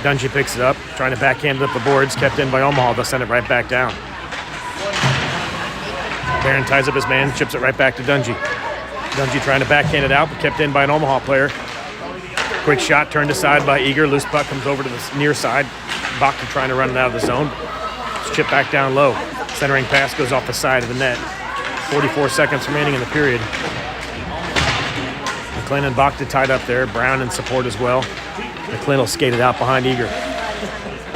Dungy picks it up. Trying to backhand it up the boards. Kept in by Omaha. They'll send it right back down. Barron ties up his man. Chips it right back to Dungy. Dungy trying to backhand it out, but kept in by an Omaha player. Quick shot turned aside by Eager. Loose puck comes over to the near side. Bakhta trying to run it out of the zone. It's chipped back down low. Centering pass goes off the side of the net. 44 seconds remaining in the period. McLean and Bakhta tied up there. Brown in support as well. McLean will skate it out behind Eager.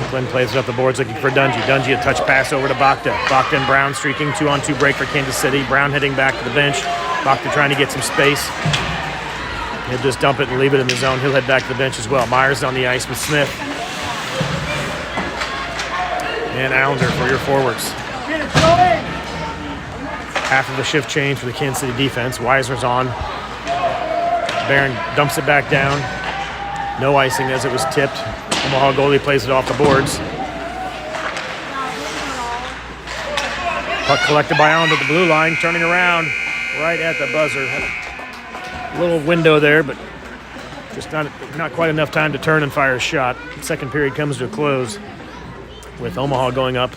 McLean plays it up the boards looking for Dungy. Dungy a touch pass over to Bakhta. Bakhta and Brown streaking 2-on-2 break for Kansas City. Brown heading back to the bench. Bakhta trying to get some space. He'll just dump it and leave it in the zone. He'll head back to the bench as well. Myers on the ice with Smith. And Allender for your forwards. Half of the shift change for the Kansas City defense. Weiser's on. Barron dumps it back down. No icing as it was tipped. Omaha goalie plays it off the boards. Puck collected by Allender at the blue line. Turning around right at the buzzer. A little window there, but just not quite enough time to turn and fire a shot. The second period comes to a close with Omaha going up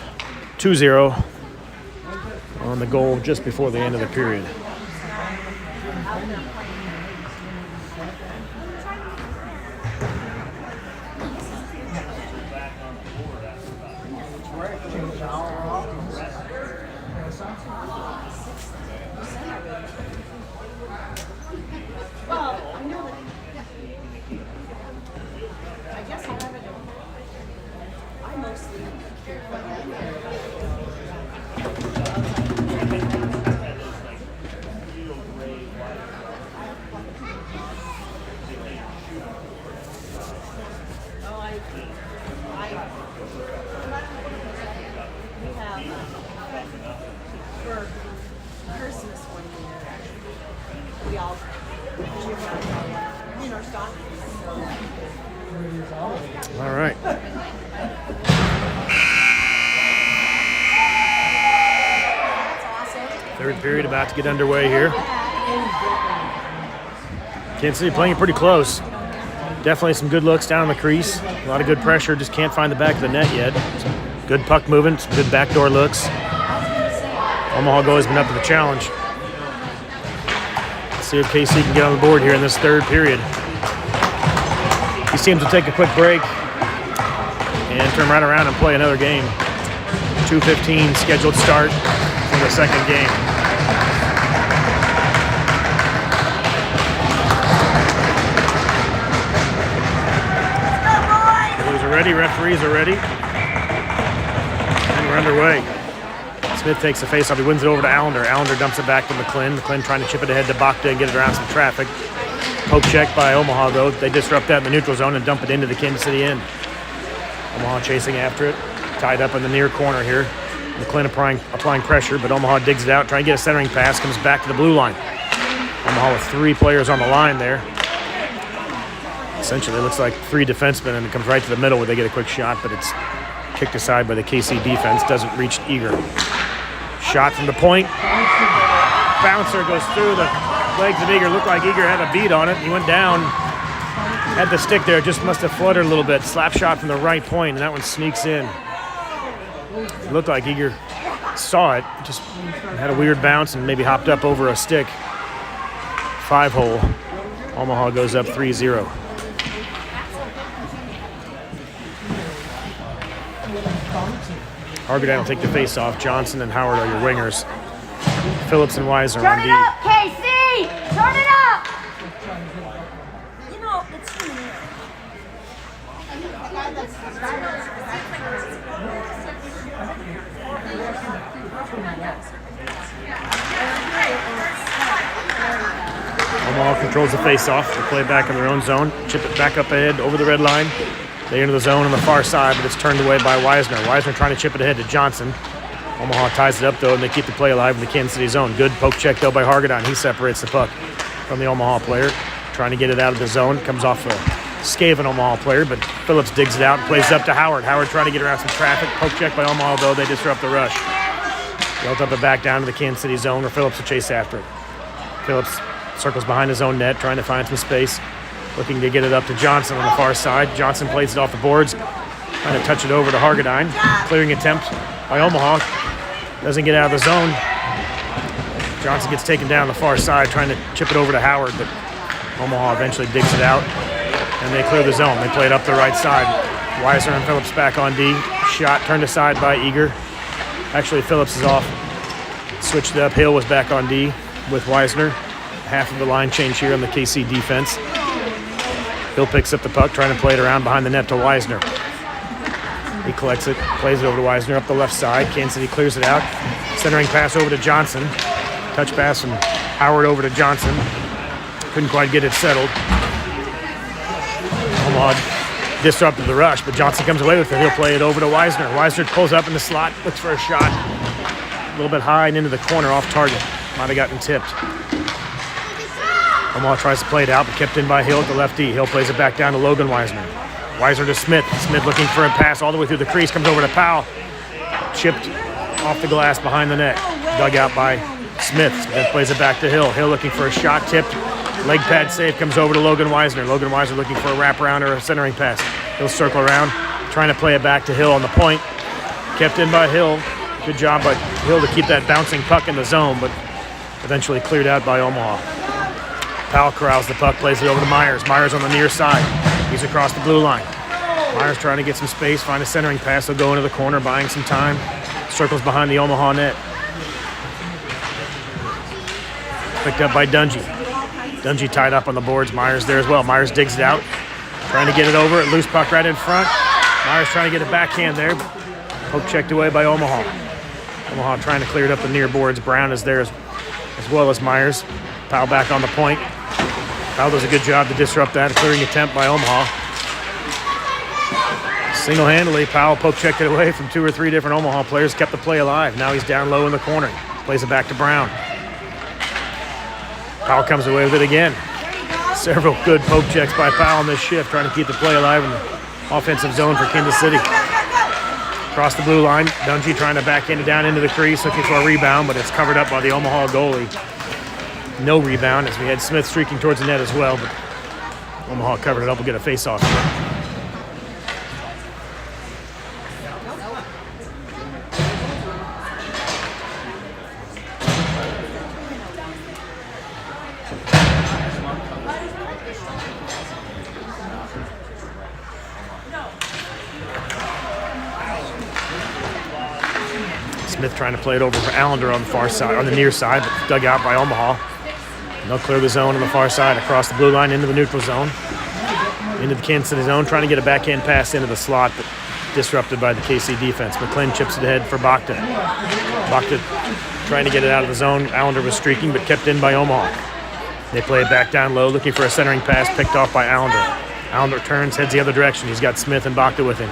2-0 on the goal just before the end of the period. All right. Third period about to get underway here. Kansas City playing it pretty close. Definitely some good looks down in the crease. A lot of good pressure, just can't find the back of the net yet. Some good puck movement, some good backdoor looks. Omaha goalie's been up to the challenge. Let's see if KC can get on the board here in this third period. These teams will take a quick break and turn right around and play another game. 2:15 scheduled start for the second game. Goalies are ready, referees are ready. And we're underway. Smith takes the face off. He wins it over to Allender. Allender dumps it back to McClin. McClin trying to chip it ahead to Bakta and get it around some traffic. Poke check by Omaha, though. They disrupt that in the neutral zone and dump it into the Kansas City end. Omaha chasing after it. Tied up in the near corner here. McClin applying pressure, but Omaha digs it out, trying to get a centering pass, comes back to the blue line. Omaha with 3 players on the line there. Essentially, it looks like 3 defensemen, and it comes right to the middle where they get a quick shot, but it's kicked aside by the KC defense. Doesn't reach Eager. Shot from the point. Bouncer goes through the legs of Eager. Looked like Eager had a beat on it. He went down. Had the stick there. Just must have fluttered a little bit. Slap shot from the right point, and that one sneaks in. It looked like Eager saw it. Just had a weird bounce and maybe hopped up over a stick. 5-hole. Omaha goes up 3-0. Hargadine will take the face off. Johnson and Howard are your wingers. Phillips and Weiser on D. Turn it up, KC! Turn it up! You know, it's Omaha controls the face-off. They play it back in their own zone. Chip it back up ahead over the red line. They enter the zone on the far side, but it's turned away by Weisner. Weisner trying to chip it ahead to Johnson. Omaha ties it up, though, and they keep the play alive in the Kansas City zone. Good poke check, though, by Hargadine. He separates the puck from the Omaha player. Trying to get it out of the zone. Comes off a scave an Omaha player, but Phillips digs it out and plays it up to Howard. Howard trying to get around some traffic. Poke check by Omaha, though. They disrupt the rush. They'll dump it back down to the Kansas City zone, where Phillips will chase after it. Phillips circles behind his own net, trying to find some space. Looking to get it up to Johnson on the far side. Johnson plays it off the boards. Trying to touch it over to Hargadine. Clearing attempt by Omaha. Doesn't get out of the zone. Johnson gets taken down the far side, trying to chip it over to Howard, but Omaha eventually digs it out, and they clear the zone. They play it up the right side. Weiser and Phillips back on D. Shot turned aside by Eager. Actually, Phillips is off. Switched up. Hill was back on D with Weisner. Half of the line change here on the KC defense. Hill picks up the puck, trying to play it around behind the net to Weisner. He collects it, plays it over to Weisner up the left side. Kansas City clears it out. Centering pass over to Johnson. Touch pass from Howard over to Johnson. Couldn't quite get it settled. Omaha disrupted the rush, but Johnson comes away with it. He'll play it over to Weisner. Weisner pulls up in the slot, looks for a shot. A little bit high and into the corner, off target. Might have gotten tipped. Omaha tries to play it out, but kept in by Hill at the left D. Hill plays it back down to Logan Weisner. Weiser to Smith. Smith looking for a pass all the way through the crease. Comes over to Powell. Chipped off the glass behind the net. Dug out by Smith. Smith plays it back to Hill. Hill looking for a shot. Tipped. Leg pad save. Comes over to Logan Weisner. Logan Weisner looking for a wraparound or a centering pass. He'll circle around. Trying to play it back to Hill on the point. Kept in by Hill. Good job by Hill to keep that bouncing puck in the zone, but eventually cleared out by Omaha. Powell corrals the puck, plays it over to Myers. Myers on the near side. He's across the blue line. Myers trying to get some space, find a centering pass. He'll go into the corner, buying some time. Circles behind the Omaha net. Picked up by Dungy. Dungy tied up on the boards. Myers there as well. Myers digs it out. Trying to get it over. Loose puck right in front. Myers trying to get a backhand there, but poke checked away by Omaha. Omaha trying to clear it up the near boards. Brown is there as well as Myers. Powell back on the point. Powell does a good job to disrupt that. A clearing attempt by Omaha. Single-handedly, Powell poke checked it away from 2 or 3 different Omaha players. Kept the play alive. Now he's down low in the corner. Plays it back to Brown. Powell comes away with it again. Several good poke checks by Powell in this shift, trying to keep the play alive in the offensive zone for Kansas City. Across the blue line, Dungy trying to backhand it down into the crease, looking for a rebound, but it's covered up by the Omaha goalie. No rebound, as we had Smith streaking towards the net as well, but Omaha covered it up. We'll get a face-off. Smith trying to play it over for Allender on the far side, on the near side, but dug out by Omaha. And they'll clear the zone on the far side, across the blue line into the neutral zone, into the Kansas City zone, trying to get a backhand pass into the slot, but disrupted by the KC defense. McClin chips it ahead for Bachta. Bachta trying to get it out of the zone. Allender was streaking, but kept in by Omaha. They play it back down low, looking for a centering pass, picked off by Allender. Allender turns, heads the other direction. He's got Smith and Bachta with him.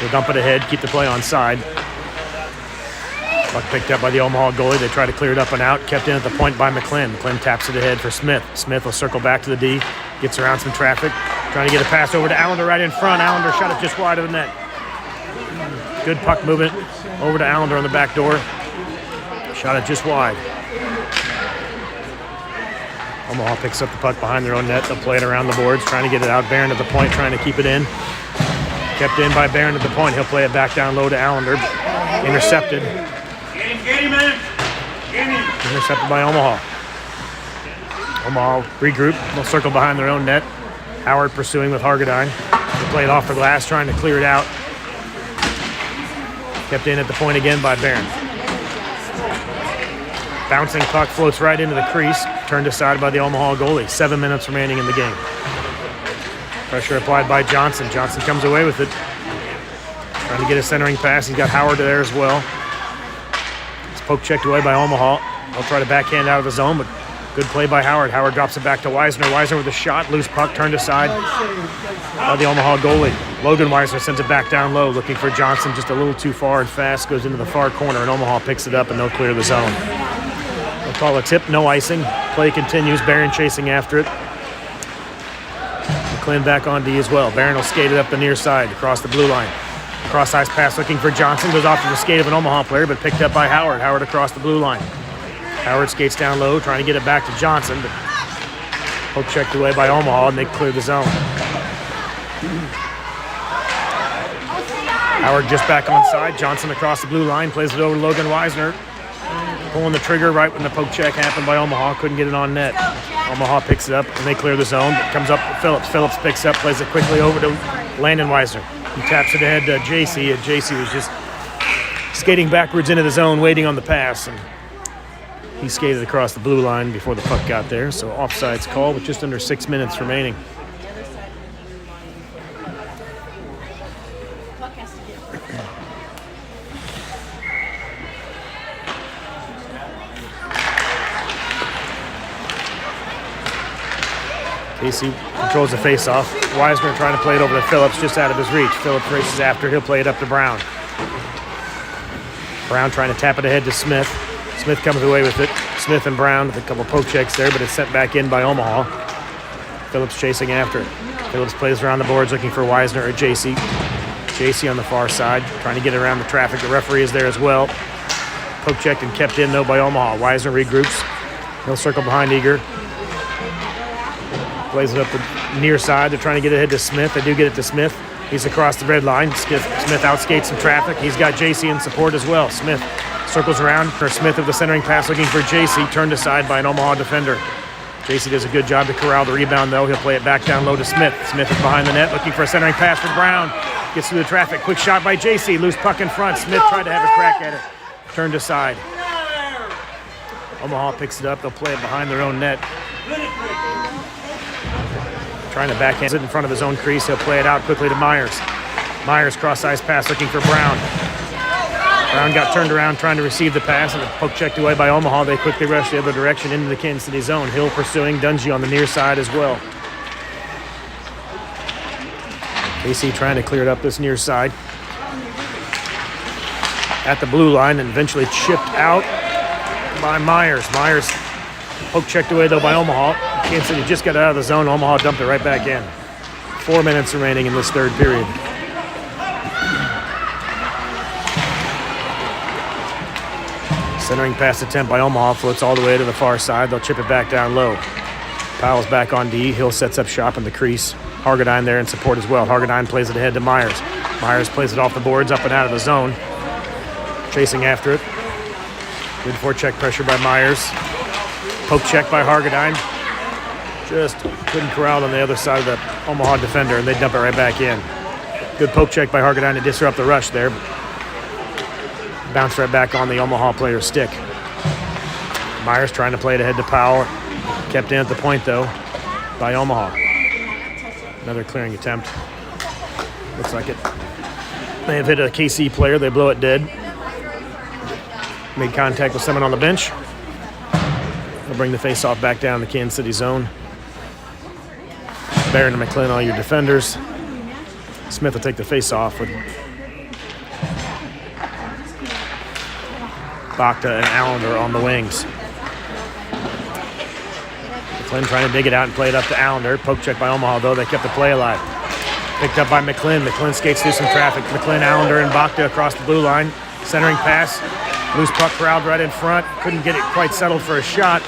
They'll dump it ahead, keep the play on side. Puck picked up by the Omaha goalie. They try to clear it up and out. Kept in at the point by McClin. McClin taps it ahead for Smith. Smith will circle back to the D. Gets around some traffic. Trying to get a pass over to Allender right in front. Allender shot it just wide of the net. Good puck movement over to Allender on the back door. Shot it just wide. Omaha picks up the puck behind their own net. They'll play it around the boards, trying to get it out. Barron at the point, trying to keep it in. Kept in by Barron at the point. He'll play it back down low to Allender. Intercepted. Get him, man. Get him. Intercepted by Omaha. Omaha regroup. They'll circle behind their own net. Howard pursuing with Hargadine. They play it off the glass, trying to clear it out. Kept in at the point again by Barron. Bouncing puck floats right into the crease. Turned aside by the Omaha goalie. 7 minutes remaining in the game. Pressure applied by Johnson. Johnson comes away with it. Trying to get a centering pass. He's got Howard there as well. It's poke checked away by Omaha. They'll try to backhand out of the zone, but good play by Howard. Howard drops it back to Weisner. Weisner with a shot. Loose puck turned aside by the Omaha goalie. Logan Weisner sends it back down low, looking for Johnson just a little too far and fast. Goes into the far corner, and Omaha picks it up, and they'll clear the zone. They'll call a tip, no icing. Play continues. Barron chasing after it. McClin back on D as well. Barron will skate it up the near side across the blue line. Cross ice pass looking for Johnson. Goes off to the skate of an Omaha player, but picked up by Howard. Howard across the blue line. Howard skates down low, trying to get it back to Johnson, but poke checked away by Omaha, and they clear the zone. Howard just back on side. Johnson across the blue line, plays it over to Logan Weisner. Pulling the trigger right when the poke check happened by Omaha. Couldn't get it on net. Omaha picks it up, and they clear the zone. It comes up to Phillips. Phillips picks up, plays it quickly over to Landon Weisner. He taps it ahead to JC, and JC was just skating backwards into the zone, waiting on the pass, and he skated across the blue line before the puck got there. So offsides call with just under 6 minutes remaining. KC controls the face-off. Weisner trying to play it over to Phillips, just out of his reach. Phillips races after. He'll play it up to Brown. Brown trying to tap it ahead to Smith. Smith comes away with it. Smith and Brown with a couple poke checks there, but it's sent back in by Omaha. Phillips chasing after it. Phillips plays around the boards looking for Weisner or JC. JC on the far side, trying to get around the traffic. The referee is there as well. Poke checked and kept in, though, by Omaha. Weisner regroups. He'll circle behind Eager. Plays it up the near side. They're trying to get it ahead to Smith. They do get it to Smith. He's across the red line. Smith outskates some traffic. He's got JC in support as well. Smith circles around for Smith with the centering pass looking for JC. Turned aside by an Omaha defender. JC does a good job to corral the rebound, though. He'll play it back down low to Smith. Smith is behind the net looking for a centering pass for Brown. Gets through the traffic. Quick shot by JC. Loose puck in front. Smith tried to have a crack at it. Turned aside. Omaha picks it up. They'll play it behind their own net. Trying to backhand it in front of his own crease. He'll play it out quickly to Myers. Myers cross-ice pass looking for Brown. Brown got turned around trying to receive the pass, and the poke checked away by Omaha. They quickly rush the other direction into the Kansas City zone. Hill pursuing Dungy on the near side as well. KC trying to clear it up this near side. At the blue line and eventually chipped out by Myers. Myers poke checked away, though, by Omaha. Kansas City just got out of the zone. Omaha dumped it right back in. 4 minutes remaining in this third period. Centering pass attempt by Omaha floats all the way to the far side. They'll chip it back down low. Powell's back on D. Hill sets up shop in the crease. Hargadine there in support as well. Hargadine plays it ahead to Myers. Myers plays it off the boards, up and out of the zone. Chasing after it. Good forecheck pressure by Myers. Poke check by Hargadine. Just couldn't corral on the other side of the Omaha defender, and they dump it right back in. Good poke check by Hargadine to disrupt the rush there. Bounce right back on the Omaha player's stick. Myers trying to play it ahead to Powell. Kept in at the point, though, by Omaha. Another clearing attempt. Looks like it. They have hit a KC player. They blow it dead. Made contact with someone on the bench. They'll bring the face-off back down to Kansas City zone. Barron and McClin, all your defenders. Smith will take the face-off with Bakta and Allender on the wings. McClin trying to dig it out and play it up to Allender. Poke check by Omaha, though. They kept the play alive. Picked up by McClin. McClin skates through some traffic. McClin, Allender, and Bakta across the blue line. Centering pass. Loose puck corralled right in front. Couldn't get it quite settled for a shot.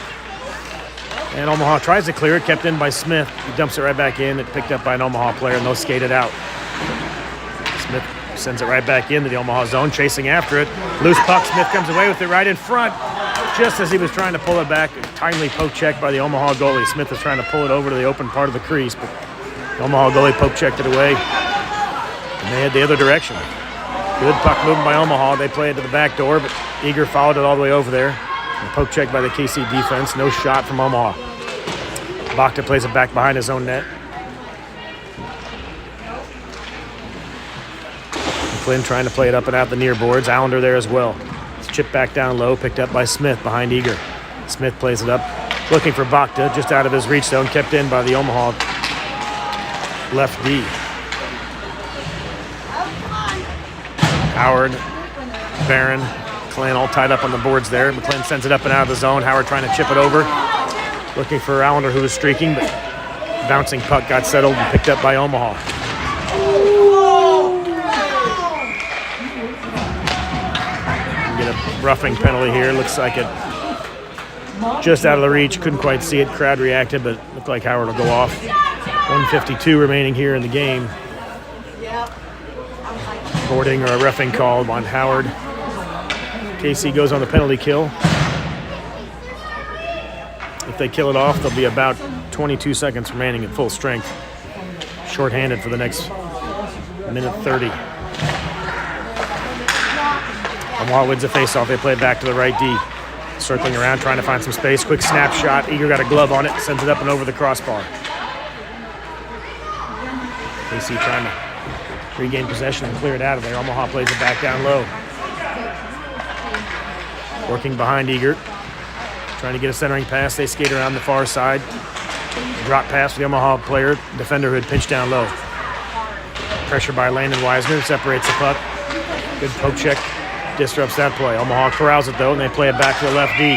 And Omaha tries to clear it. Kept in by Smith. He dumps it right back in. It's picked up by an Omaha player, and they'll skate it out. Smith sends it right back into the Omaha zone, chasing after it. Loose puck. Smith comes away with it right in front. Just as he was trying to pull it back, a timely poke check by the Omaha goalie. Smith was trying to pull it over to the open part of the crease, but the Omaha goalie poke checked it away, and they head the other direction. Good puck movement by Omaha. They play it to the back door, but Eager followed it all the way over there. And poke check by the KC defense. No shot from Omaha. Bakta plays it back behind his own net. McClin trying to play it up and out the near boards. Allender there as well. It's chipped back down low, picked up by Smith behind Eager. Smith plays it up, looking for Bakta, just out of his reach zone, kept in by the Omaha left D. Howard, Barron, McClin all tied up on the boards there. McClin sends it up and out of the zone. Howard trying to chip it over. Looking for Allender, who was streaking, but bouncing puck got settled and picked up by Omaha. Get a roughing penalty here. Looks like it just out of the reach. Couldn't quite see it. Crowd reacted, but looked like Howard will go off. 1:52 remaining here in the game. Boarding or a roughing call on Howard. KC goes on the penalty kill. If they kill it off, there'll be about 22 seconds remaining at full strength. Shorthanded for the next minute 30. Omaha wins a face-off. They play it back to the right D. Circling around, trying to find some space. Quick snapshot. Eager got a glove on it. Sends it up and over the crossbar. KC trying to regain possession and clear it out of there. Omaha plays it back down low. Working behind Eager. Trying to get a centering pass. They skate around the far side. Drop pass for the Omaha player, defender who had pinched down low. Pressure by Landon Weisner. Separates the puck. Good poke check. Disrupts that play. Omaha corrals it though, and they play it back to the left D.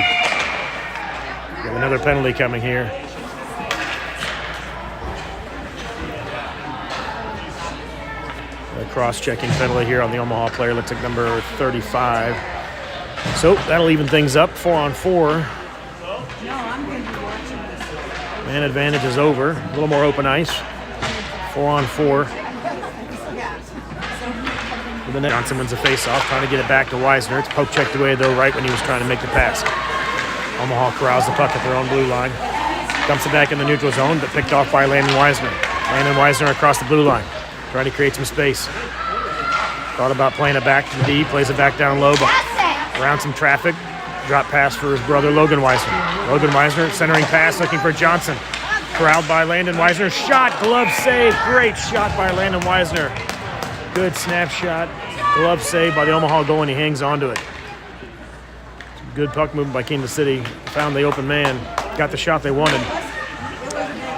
Got another penalty coming here. A cross-checking penalty here on the Omaha player. Looks like number 35. So that'll even things up. 4-on-4. Man advantage is over. A little more open ice. 4-on-4. Johnson wins a face-off, trying to get it back to Weisner. It's poke checked away, though, right when he was trying to make the pass. Omaha corrals the puck at their own blue line. Dumps it back in the neutral zone, but picked off by Landon Weisner. Landon Weisner across the blue line, trying to create some space. Thought about playing it back to the D, plays it back down low, but around some traffic. Drop pass for his brother, Logan Weisner. Logan Weisner, centering pass, looking for Johnson. Corralled by Landon Weisner. Shot, glove save. Great shot by Landon Weisner. Good snapshot. Glove save by the Omaha goal, and he hangs onto it. Good puck movement by Kansas City. Found the open man. Got the shot they wanted.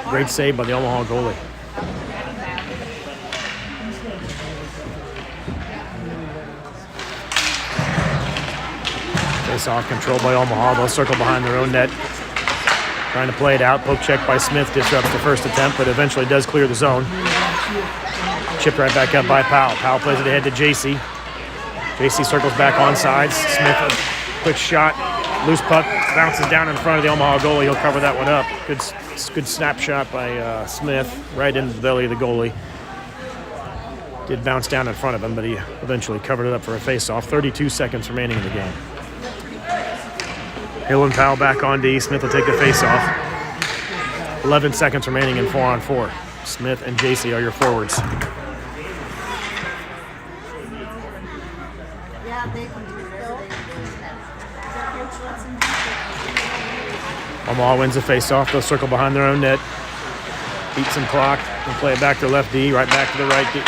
Great save by the Omaha goalie. Face-off controlled by Omaha. They'll circle behind their own net. Trying to play it out. Poke check by Smith. Disrupts the first attempt, but eventually does clear the zone. Chipped right back up by Powell. Powell plays it ahead to JC. JC circles back on sides. Smith, a quick shot. Loose puck. Bounces down in front of the Omaha goalie. He'll cover that one up. Good snapshot by Smith. Right into the belly of the goalie. Did bounce down in front of him, but he eventually covered it up for a face-off. 32 seconds remaining in the game. Hill and Powell back on D. Smith will take the face-off. 11 seconds remaining in 4-on-4. Smith and JC are your forwards. Omaha wins the face-off. They'll circle behind their own net. Beat some clock and play it back to left D, right back to the right D.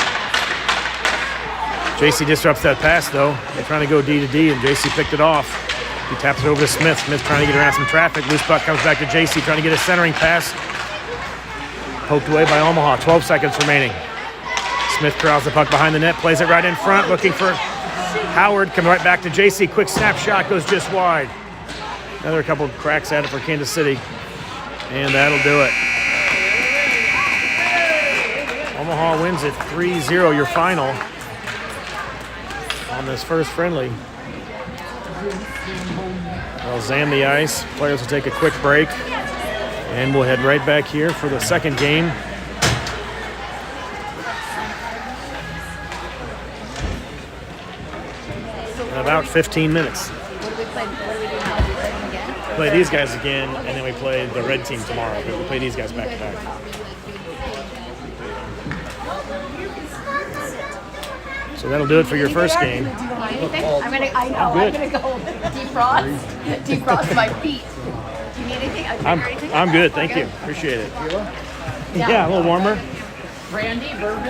JC disrupts that pass, though. They're trying to go D to D, and JC picked it off. He taps it over to Smith. Smith trying to get around some traffic. Loose puck comes back to JC, trying to get a centering pass. Poked away by Omaha. 12 seconds remaining. Smith corrals the puck behind the net, plays it right in front, looking for Howard. Coming right back to JC. Quick snapshot, goes just wide. Another couple cracks at it for Kansas City. And that'll do it. Omaha wins it 3-0, your final on this first friendly. They'll zam the ice. Players will take a quick break. And we'll head right back here for the second game. In about 15 minutes. What do we play? What do we do now? We play them again? Play these guys again, and then we play the red team tomorrow. But we'll play these guys back to back. So that'll do it for your first game. Anything? I'm good. gonna go defrost my feet. Do you need anything? I'm good, thank you. Appreciate it. Yeah, a little warmer. Brandy, bourbon.